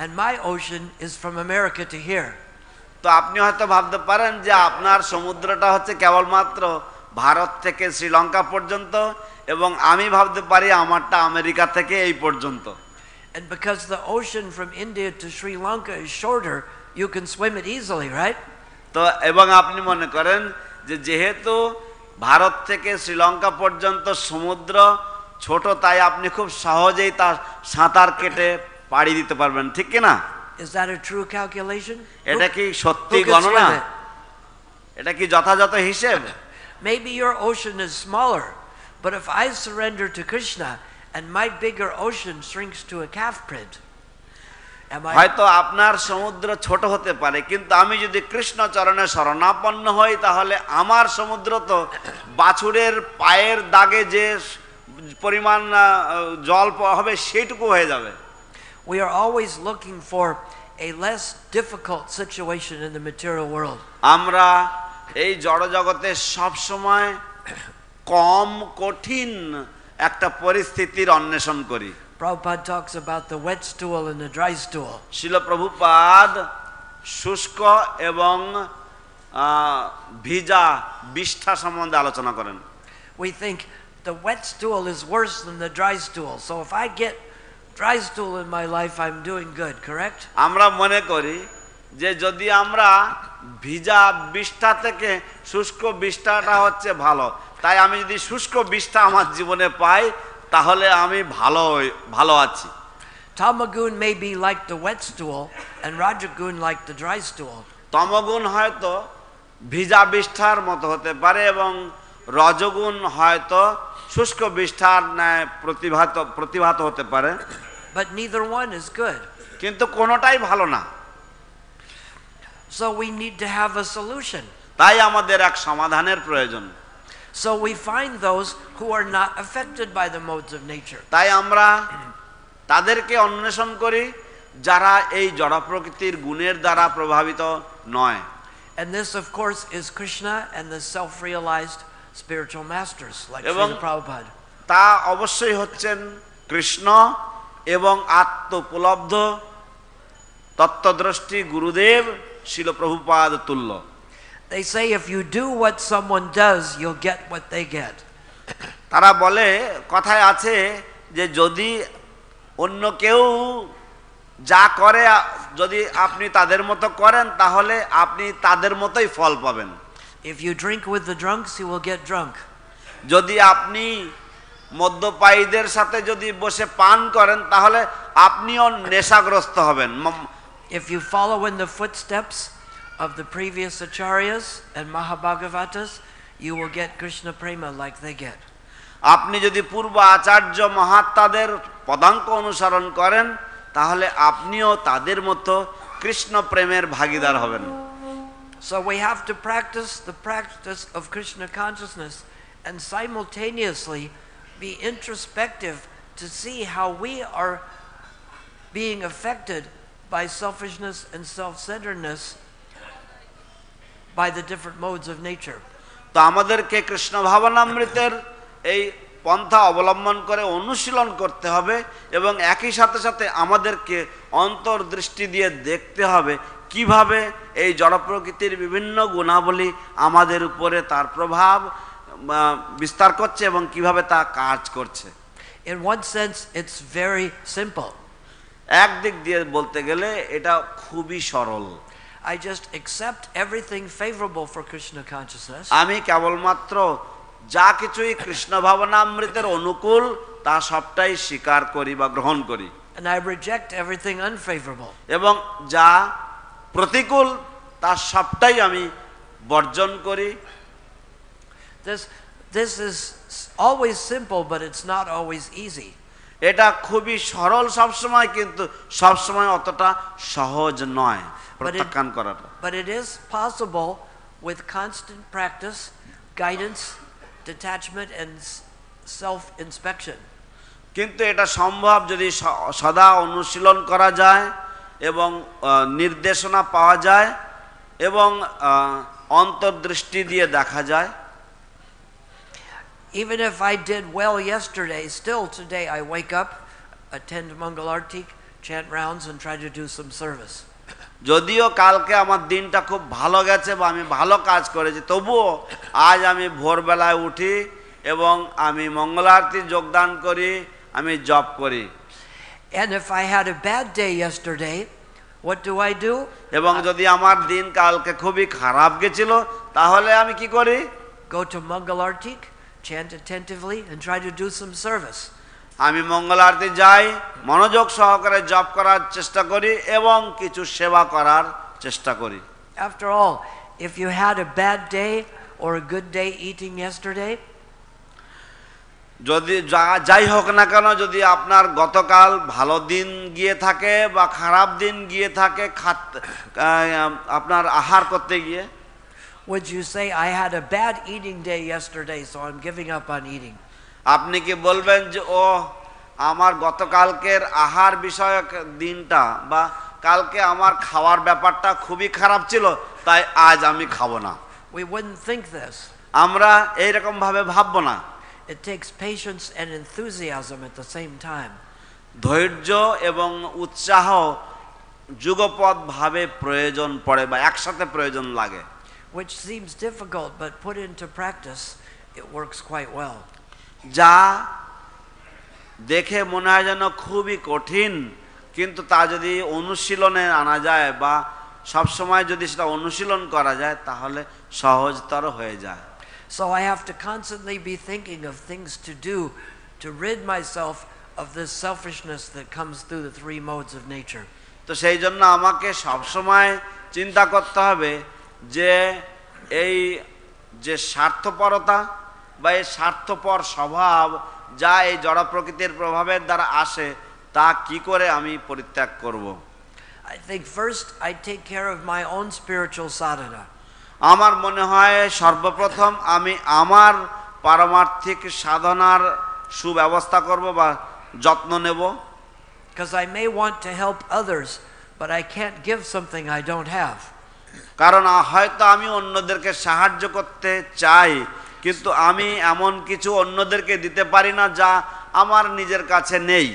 and my ocean is from America to here. তো আপনি হয়তো ভাবতে পারেন যে আপনার সমুদ্রটা হচ্ছে কেবলমাত্র ভারত থেকে শ্রীলঙ্কা পর্যন্ত, এবং আমি ভাবতে পারি আমারটা আমেরিকা থেকে এই পর্যন্ত। And because the ocean from India to Sri Lanka is shorter, you can swim it easily, right? তো এবং আপনি মনে করেন যে যেহেতু ভারত থেকে শ্রীলঙ্কা পর্যন্ত সমুদ্র ছোট, তাই আপনি খুব সহজেই তা সাঁতার কেটে পাড়ি দিতে পারবেন, ঠিক কি না? Is that a true calculation? এটা কি সত্যি গণনা? এটা কি যথাযথ হিসেব? Maybe your ocean is smaller, but if I surrender to Krishna and my bigger ocean shrinks to a calf print, হয়তো আপনার সমুদ্র ছোট হতে পারে, কিন্তু আমি যদি কৃষ্ণ চরণে শরণাপন্ন হই, তাহলে আমার সমুদ্র তো বাছুরের পায়ের দাগে যে পরিমাণ জল হবে সেইটুকু হয়ে যাবে। We are always looking for a less difficult situation in the material world. আমরা এই জড় জগতে সব সময় কম কঠিন একটা পরিস্থিতির অন্বেষণ করি। Prabhupada talks about the wet stool and the dry stool. শিল প্রভুপাদ শুষ্ক এবং ভিজা বিষ্ঠা সম্বন্ধে আলোচনা করেন। We think the wet stool is worse than the dry stool. So if I get dry stool in my life, I'm doing good, correct? আমরা মনে করি যে যদি আমরা ভিজা বিষ্ঠা থেকে শুষ্ক বিষ্ঠাটা হচ্ছে ভালো, তাই আমি যদি শুষ্ক বিষ্ঠা আমার জীবনে পাই, তাহলে আমি ভালো আছি। Tamagun may be like the wet stool and Rajagun like the dry stool. তমগুণ হয়তো ভিজা বিষ্ঠার মতো হতে পারে এবং রজগুণ হয়তো শুষ্ক বিষ্ঠার ন্যায় প্রতিভাত হতে পারে। But neither one is good. কিন্তু কোনোটাই ভালো না। So we need to have a solution. তাই আমাদের এক সমাধানের প্রয়োজন। So we find those who are not affected by the modes of nature. তাই আমরা তাদেরকে অন্বেষণ করি যারা এই জড় প্রকৃতির গুণের দ্বারা প্রভাবিত নয়। And this of course is Krishna and the self-realized spiritual masters like Srila Prabhupada. তা অবশ্যই হচ্ছেন কৃষ্ণ এবং আত্মোপলব্ধ তত্ত্বদ্রষ্টি গুরুদেব শিল প্রভুপাদ তুল্য। They say if you do what someone does, you'll get what they get. তারা বলে, কথায় আছে যে যদি অন্য কেউ যা করে, যদি আপনি তাদের মতো করেন, তাহলে আপনি তাদের মতোই ফল পাবেন। If you drink with the drunks, you will get drunk. যদি আপনি মদ্যপায়ীদের সাথে যদি বসে পান করেন, তাহলে আপনিও নেশাগ্রস্ত হবেন। If you follow in the footsteps of the previous acharyas and Mahabhagavatas, you will get Krishna prema like they get. আপনি যদি পূর্ব আচার্য মহাত্মাদের পদাঙ্ক অনুসরণ করেন, তাহলে আপনিও তাদের মতো কৃষ্ণ প্রেমের ভাগীদার হবেন। So we have to practice the practice of Krishna consciousness and simultaneously be introspective to see how we are being affected by selfishness and self-centeredness by the different modes of nature. তো আমাদেরকে কৃষ্ণ ভাবনামৃতের এই পন্থা অবলম্বন করে অনুশীলন করতে হবে এবং একই সাথে সাথে আমাদেরকে অন্তর্দৃষ্টি দিয়ে দেখতে হবে কিভাবে এই জড় প্রকৃতির বিভিন্ন গুণাবলী আমাদের উপরে তার প্রভাব বিস্তার করছে এবং কিভাবে তা কাজ করছে। In one sense, it's very simple. একদিক দিয়ে বলতে গেলে এটা খুবই সরল। I just accept everything favorable for Krishna consciousness. আমি কেবলমাত্র যা কিছুই কৃষ্ণ ভাবনামৃতের অনুকূল তা সবটাই স্বীকার করি বা গ্রহণ করি। And I reject everything unfavorable. এবং যা প্রতিকূল তা সবটাই আমি বর্জন করি। This is always simple, but it's not always easy. এটা খুবই সরল সবসময়, কিন্তু সবসময় অতটা সহজ নয় প্রত্যাখ্যান করাটা। But it is possible with constant practice, guidance, detachment and self-inspection. কিন্তু এটা সম্ভব যদি সদা অনুশীলন করা যায় এবং নির্দেশনা পাওয়া যায় এবং অন্তর্দৃষ্টি দিয়ে দেখা যায়। Even if I did well yesterday, still today I wake up, attend Mangal Arti, chant rounds and try to do some service. যদিও কালকে আমার দিনটা খুব ভালো গেছে বা আমি ভালো কাজ করেছি, তবুও আজ আমি ভোরবেলায় উঠি এবং আমি মঙ্গল আরতি যোগদান করি, আমি জপ করি। And if I had a bad day yesterday, what do I do? এবং যদি আমার দিন কালকে খুবই খারাপ গেছিল, তাহলে আমি কি করি? Go to Mangal Arti, chant attentively and try to do some service. আমি মঙ্গল আরতি যাই, মনোযোগ সহকারে জপ করার চেষ্টা করি এবং কিছু সেবা করার চেষ্টা করি। After all, if you had a bad day or a good day eating yesterday, যদি যাই হোক না কেন, যদি আপনার গতকাল ভালো দিন গিয়ে থাকে বা খারাপ দিন গিয়ে থাকে আপনার আহার করতে গিয়ে, would you say I had a bad eating day yesterday so I'm giving up on eating? আপনি কি বলবেন যে ও আমার গতকালকের আহার বিষয়ক দিনটা বা কালকে আমার খাওয়ার ব্যাপারটা খুবই খারাপ ছিল তাই আজ আমি খাবো না? We wouldn't think this. আমরা এই রকম ভাবে ভাববো না। It takes patience and enthusiasm at the same time. ধৈর্য এবং উৎসাহ যুগপৎ ভাবে প্রয়োজন পড়ে বা একসাথে প্রয়োজন লাগে, which seems difficult but put into practice it works quite well. যা দেখে মনে হয় যেন খুবই কঠিন, কিন্তু তা যদি অনুশীলনে আনা যায় বা সব সময় যদি সেটা অনুশীলন করা যায় তাহলে সহজতর হয়ে যায়। So I have to constantly be thinking of things to do to rid myself of this selfishness that comes through the three modes of nature. তো সেই জন্য আমাকে সব সময় চিন্তা করতে হবে যে এই যে স্বার্থপরতা বা এই স্বার্থপর স্বভাব যা এই জড় প্রকৃতির প্রভাবের দ্বারা আসে তা কি করে আমি পরিত্যাগ করব। I think first I take care of my own spiritual sadhana. আমার মনে হয় সর্বপ্রথম আমি আমার পারমার্থিক সাধনার সুব্যবস্থা করব বা যত্ন নেব। Because I may want to help others, but I can't give something I don't have. কারণ হয়তো আমি অন্যদেরকে সাহায্য করতে চাই, কিন্তু আমি এমন কিছু অন্যদেরকে দিতে পারি না যা আমার নিজের কাছে নেই।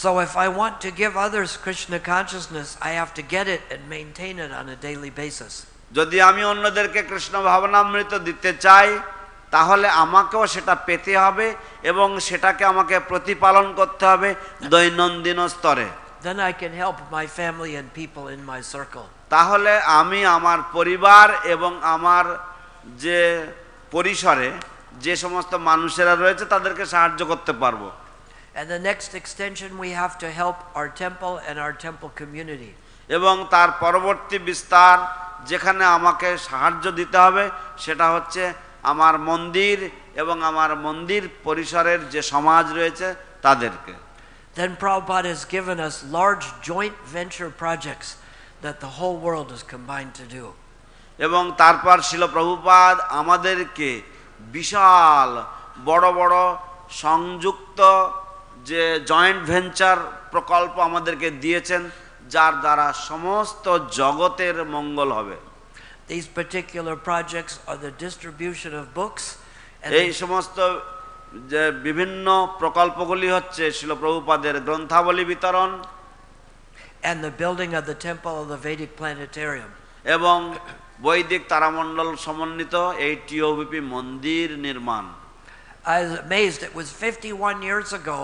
So if I want to give others Krishna consciousness, I have to get it and maintain it on a daily basis. যদি আমি অন্যদেরকে কৃষ্ণ ভাবনামৃত দিতে চাই তাহলে আমাকেও সেটা পেতে হবে এবং সেটাকে আমাকে প্রতিপালন করতে হবে দৈনন্দিন স্তরে। Then I can help my family and people in my circle. তাহলে আমি আমার পরিবার এবং আমার যে পরিসরে যে সমস্ত মানুষেরা রয়েছে তাদেরকে সাহায্য করতে পারবো। And the next extension, we have to help our temple and our temple community. এবং তার পরবর্তী বিস্তার যেখানে আমাকে সাহায্য দিতে হবে সেটা হচ্ছে আমার মন্দির এবং আমার মন্দির পরিসরের যে সমাজ রয়েছে তাদেরকে। then Prabhupada has given us large joint venture projects that the whole world is combined to do. এবং তারপর শিল প্রভুপাদ আমাদেরকে বিশাল বড় বড় সংযুক্ত যে জয়েন্ট ভেঞ্চার প্রকল্প আমাদেরকে দিয়েছেন, যার দ্বারা সমস্ত জগতের মঙ্গল হবে। These particular projects are the distribution of books, এই সমস্ত যে বিভিন্ন প্রকল্পগুলি হচ্ছে শিল প্রভুপাদের গ্রন্থাবলী বিতরণ and the building of the temple of the Vedic planetarium. এবং বৈদিক তারামণ্ডল সমন্বিত এই টিওভিপি মন্দির নির্মাণ। I was amazed. It was 51 years ago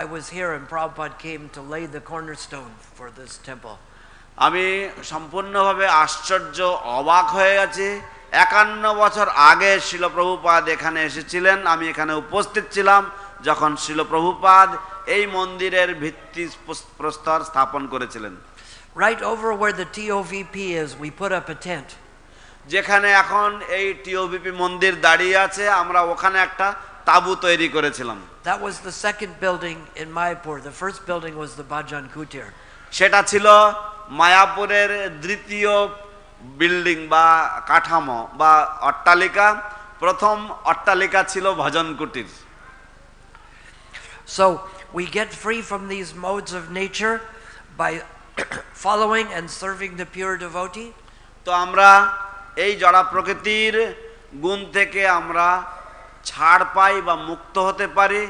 I was here and Prabhupada came to lay the cornerstone for this temple. আমি সম্পূর্ণভাবে আশ্চর্য অবাক হয়ে গেছি। 51 বছর আগে শিল প্রভুপাদ এখানে এসেছিলেন, আমি এখানে উপস্থিত ছিলাম যখন শিল প্রভুপাদ এই মন্দিরের ভিত্তি প্রস্তর স্থাপন করেছিলেন। Right over where the TOVP is, we put up a tent. যেখানে এখন এই টিওভিপি মন্দির দাঁড়িয়ে আছে, আমরা ওখানে একটা তাঁবু তৈরি করেছিলাম। That was the second building in Mayapur. The first building was the Bhajan Kutir. সেটা ছিল মায়াপুরের দ্বিতীয় বিল্ডিং বা কাঠামো বা অট্টালিকা। প্রথম অট্টালিকা ছিল ভজন কুটির। So we get free from these modes of nature by following and serving the pure devotee. তো আমরা এই জড় প্রকৃতির গুণ থেকে আমরা ছাড় পাই বা মুক্ত হতে পারি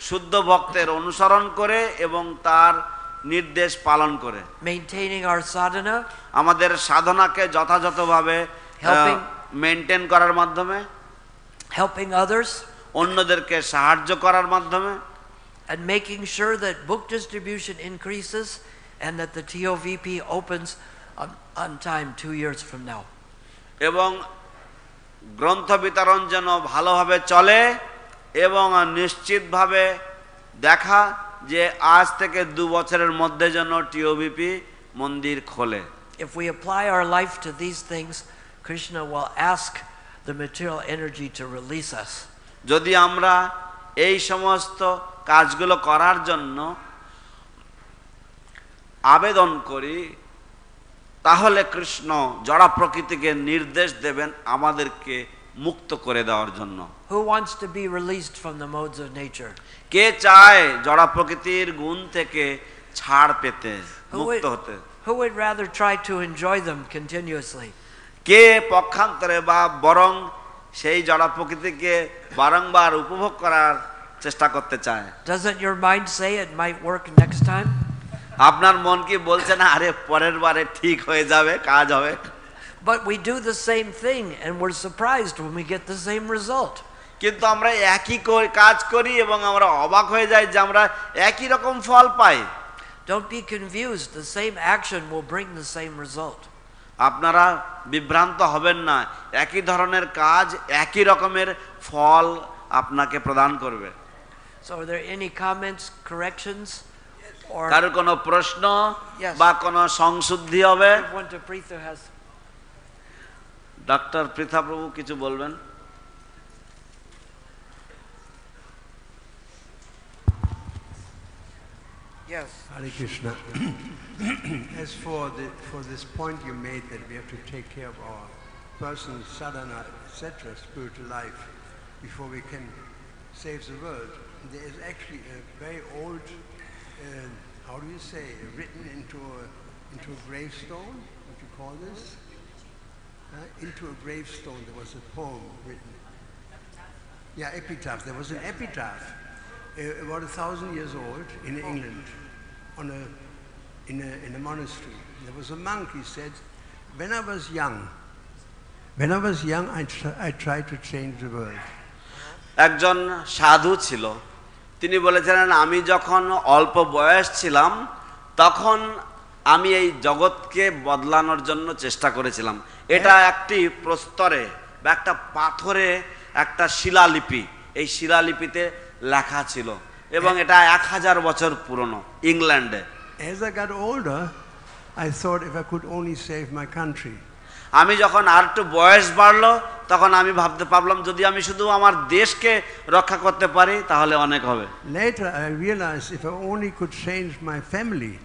শুদ্ধ ভক্তের অনুসরণ করে এবং তার নির্দেশ পালন করে। Maintaining our sadhana, আমাদের সাধনাকে যথাযথভাবে মেনটেন করার মাধ্যমে, helping others, অন্যদেরকে সাহায্য করার মাধ্যমে, and making sure that book distribution increases and that the TOVP opens on time 2 years from now. এবং গ্রন্থ বিতরণ যেন ভালোভাবে চলে এবং নিশ্চিতভাবে দেখা যে আজ থেকে 2 বছরের মধ্যে যেন টিওভিপি মন্দির খোলে। If we apply our life to these things, Krishna will ask the material energy to release us. যদি আমরা এই সমস্ত কাজগুলো করার জন্য আবেদন করি, তাহলে কৃষ্ণ জড় প্রকৃতিকে নির্দেশ দেবেন আমাদেরকে মুক্ত করে দেওয়ার জন্য। Who wants to be released from the modes of nature? কে চায় জড় প্রকৃতির গুণ থেকে ছাড় পেতে, মুক্ত হতে? Who would rather try to enjoy them continuously? কে পক্ষান্তরে বা বরং সেই জড় প্রকৃতিকে বারংবার উপভোগ করার চেষ্টা করতে চায়? Doesn't your mind say it might work next time? আপনার মন কি বলছে না আরে পরের বারে ঠিক হয়ে যাবে, কাজ হবে? But we do the same thing and we're surprised when we get the same result. কিন্তু আমরা একই কাজ করি এবং আমরা অবাক হয়ে যাই যে আমরা একই রকম ফল পাই। Don't be confused. The same action will bring the same result. আপনারা বিভ্রান্ত হবেন না, একই ধরনের কাজ একই রকমের ফল আপনাকে প্রদান করবে। So are there any comments, corrections? কারো কোনো প্রশ্ন বা কোনো সংশুদ্ধি হবে? ডক্টর পৃথা প্রভু কিছু বলবেন? Yes. Hare Krishna. As for this point you made that we have to take care of our personal sadhana, etc., spiritual life, before we can save the world, there is actually a very old how do you say, written into a gravestone? What do you call this? Into a gravestone there was a poem written. Yeah, epitaph. There was an epitaph about 1,000 years old in England, in a monastery. There was a monk. He said, "When I was young, I tried to change the world." একজন সাধু ছিল, তিনি বলেছিলেন আমি যখন অল্প বয়স ছিলাম তখন আমি এই জগৎকে বদলানোর জন্য চেষ্টা করেছিলাম। এটা একটি প্রস্তরে বা একটা পাথরে একটা শিলালিপি, এই শিলালিপিতে লেখা ছিল এবং এটা 1000 বছর পুরনো ইংল্যান্ডে। As I got older, I thought if I could only save my country. আমি যখন আর একটু বয়স বাড়লো তখন আমি ভাবতে পারলাম যদি আমি শুধু আমার দেশকে রক্ষা করতে পারি তাহলে অনেক হবে। Later I realized if I only could change my family.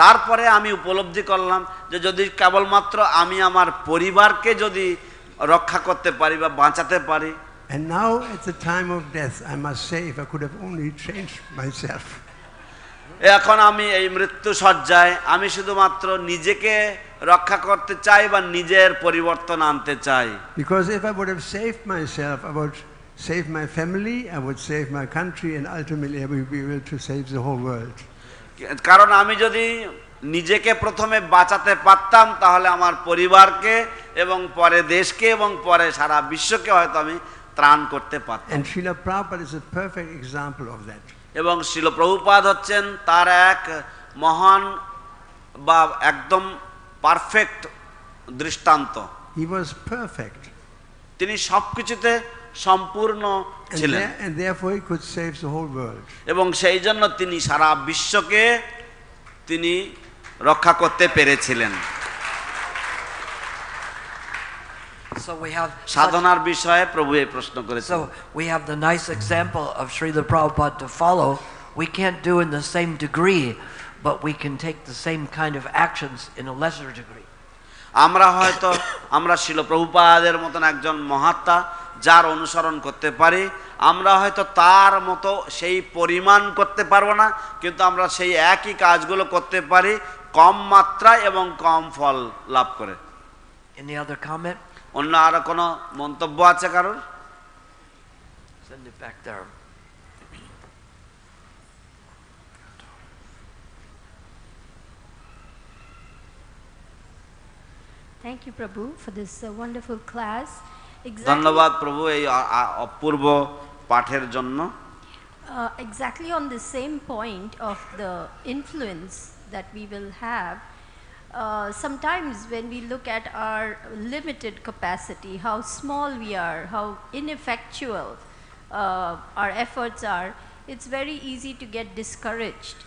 তারপরে আমি উপলব্ধি করলাম যে যদি কেবলমাত্র আমি আমার পরিবারকে যদি রক্ষা করতে পারি বা বাঁচাতে পারি। And now at the time of death I must say if I could have only changed myself. এখন আমি এই মৃত্যু সজ্জায় আমি শুধুমাত্র নিজেকে রক্ষা করতে চাই বা নিজের পরিবর্তন আনতে চাই। Because if I would have saved myself, I would save my family, I would save my country, and ultimately I would be able to save the whole world. কারণ আমি যদি নিজেকে প্রথমে বাঁচাতে পারতাম তাহলে আমার পরিবারকে এবং পরে দেশকে এবং পরে সারা বিশ্বকে হয়তো আমি ত্রাণ করতে পারতাম। And Srila Prabhupada is a perfect example of that. এবং শ্রীল প্রভুপাদ হচ্ছেন তার এক মহান বা একদম পারফেক্ট দৃষ্টান্ত। He was perfect. তিনি সবকিছুতে সম্পূর্ণ ছিলেন and therefore he could save the whole world. এবং সেই জন্য তিনি সারা বিশ্বকে তিনি রক্ষা করতে পেরেছিলেন। So we have সাধনার বিষয়ে প্রভু এই প্রশ্ন করেছেন। So we have the nice example of Srila Prabhupada to follow. We can't do in the same degree, but we can take the same kind of actions in a lesser degree. আমরা হয়তো আমরা শ্রীল প্রভুপাদের মতন একজন মহাত্মা যার অনুসরণ করতে পারি, আমরা হয়তো তার মতো সেই পরিমাণ করতে পারবো না, কিন্তু আমরা সেই একই কাজগুলো করতে পারি কম মাত্রায় এবং কম ফল লাভ করে। Any other comment? অন্য আর কোনো মন্তব্য আছে কারোর? Send it back there. Thank you, Prabhu, for this wonderful class. ধন্যবাদ প্রভু এই অপূর্ব পাঠের জন্য। Exactly on the same point of the influence that we will have, sometimes when we look at our limited capacity, how small we are, how ineffectual our efforts are, it's very easy to get discouraged.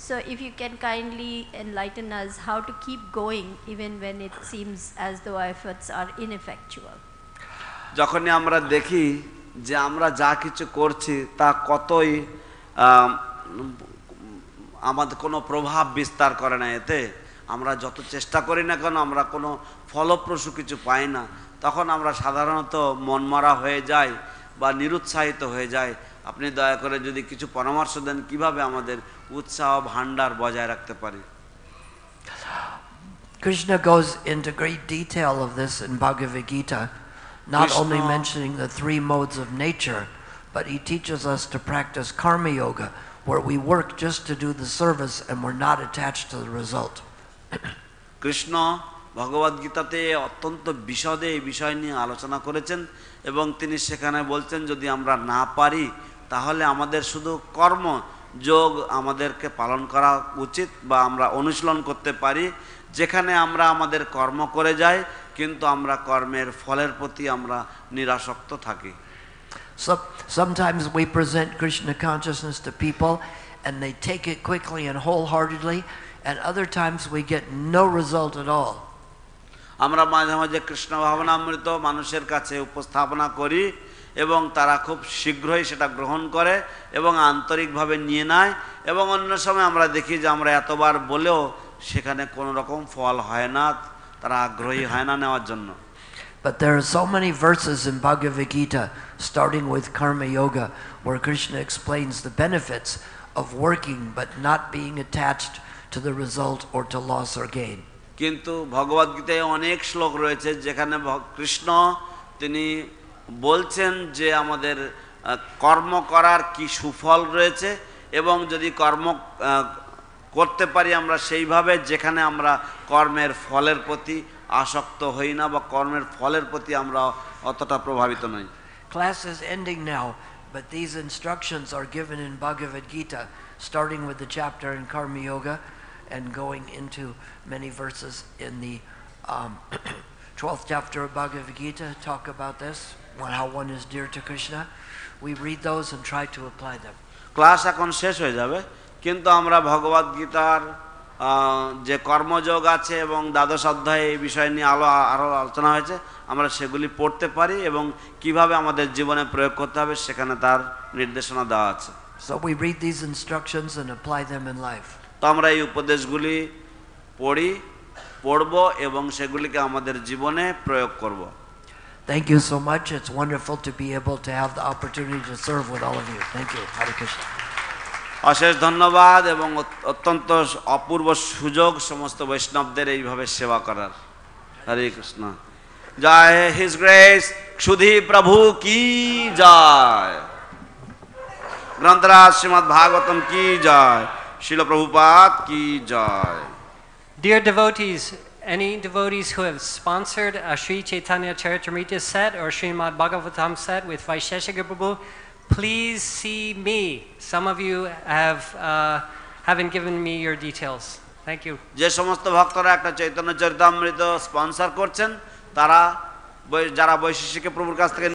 So if you can kindly enlighten us how to keep going even when it seems as though our efforts are ineffectual. যখনই আমরা দেখি যে আমরা যা কিছু করছি তা কতই আমাদের কোনো প্রভাব বিস্তার করে না, এতে আমরা যত চেষ্টা করি না কেন আমরা কোনো ফলপ্রসূ কিছু পাই না, তখন আমরা সাধারণত মনমরা হয়ে যাই বা নিরুৎসাহিত হয়ে যাই। আপনি দয়া করে যদি কিছু পরামর্শ দেন কিভাবে আমাদের উৎসাহ ভান্ডার বজায় রাখতে পারি। Krishna goes into great detail of this in Bhagavad Gita, not only mentioning the three modes of nature, but he teaches us to practice karma yoga, where we work just to do the service and we're not attached to the result. Krishna ভগবদ গীতাতে অত্যন্ত বিশদে এই বিষয় নিয়ে আলোচনা করেছেন এবং তিনি সেখানে বলছেন যদি আমরা না পারি তাহলে আমাদের শুধু কর্ম যোগ আমাদেরকে পালন করা উচিত বা আমরা অনুশীলন করতে পারি, যেখানে আমরা আমাদের কর্ম করে যাই কিন্তু আমরা কর্মের ফলের প্রতি আমরা নিরাসক্ত থাকি। So sometimes we present Krishna consciousness to people and they take it quickly and wholeheartedly, and other times we get no result at all. আমরা মাঝে মাঝে কৃষ্ণ ভাবনামৃত মানুষের কাছে উপস্থাপনা করি এবং তারা খুব শীঘ্রই সেটা গ্রহণ করে এবং আন্তরিকভাবে নিয়ে নেয়, এবং অন্য সময় আমরা দেখি যে আমরা এতবার বলেও সেখানে কোনো রকম ফল হয় না, তারা আগ্রহী হয় না নেওয়ার জন্য। But there are so many verses in Bhagavad Gita, starting with Karma Yoga, where Krishna explains the benefits of working but not being attached to the result or to loss or gain. কিন্তু ভগবদ গীতায় অনেক শ্লোক রয়েছে যেখানে কৃষ্ণ তিনি বলছেন যে আমাদের কর্ম করার কি সুফল রয়েছে এবং যদি কর্ম করতে পারি আমরা সেইভাবে যেখানে আমরা কর্মের ফলের প্রতি আসক্ত হই না বা কর্মের ফলের প্রতি আমরা অতটা প্রভাবিত নই। Class is ending now, but these instructions are given in Bhagavad Gita, starting with the chapter in Karma Yoga and going into many verses in the 12th chapter of Bhagavad Gita talk about this, how one is dear to Krishna. We read those and try to apply them. Class এখন শেষ হয়ে যাবে, কিন্তু আমরা ভগবদ গীতার যে কর্মযোগ আছে এবং দ্বাদশ অধ্যায়ে এই বিষয় নিয়ে আরও আলোচনা হয়েছে, আমরা সেগুলি পড়তে পারি এবং কিভাবে আমাদের জীবনে প্রয়োগ করতে হবে সেখানে তার নির্দেশনা দেওয়া আছে। So we read these instructions and apply them in life. তো আমরা এই উপদেশগুলি পড়ব এবং সেগুলিকে আমাদের জীবনে প্রয়োগ করব। Thank you so much. It's wonderful to be able to have the opportunity to serve with all of you. Thank you. Hare Krishna. অশেষ ধন্যবাদ এবং অত্যন্ত অপূর্ব সুযোগ সমস্ত বৈষ্ণবদের এইভাবে সেবা করার। হরে কৃষ্ণ। জয় হিজ গ্রেস সুধী প্রভু কি জয়। গ্রন্থরাজ শ্রীমদ্ ভাগবতম কি জয়। শিল প্রভুপাদ কি জয়। Dear devotees, any devotees who have sponsored a Sri Chaitanya Charitamrita set or Srimad Bhagavatam set with Vaisheshika Prabhu, please see me. Some of you haven't given me your details. Thank you. যে সমস্ত ভক্তরা একটা Chaitanya Charitamrita sponsor করছেন তারা যারা বৈশিষ্ট্য প্রভুর কাছ থেকে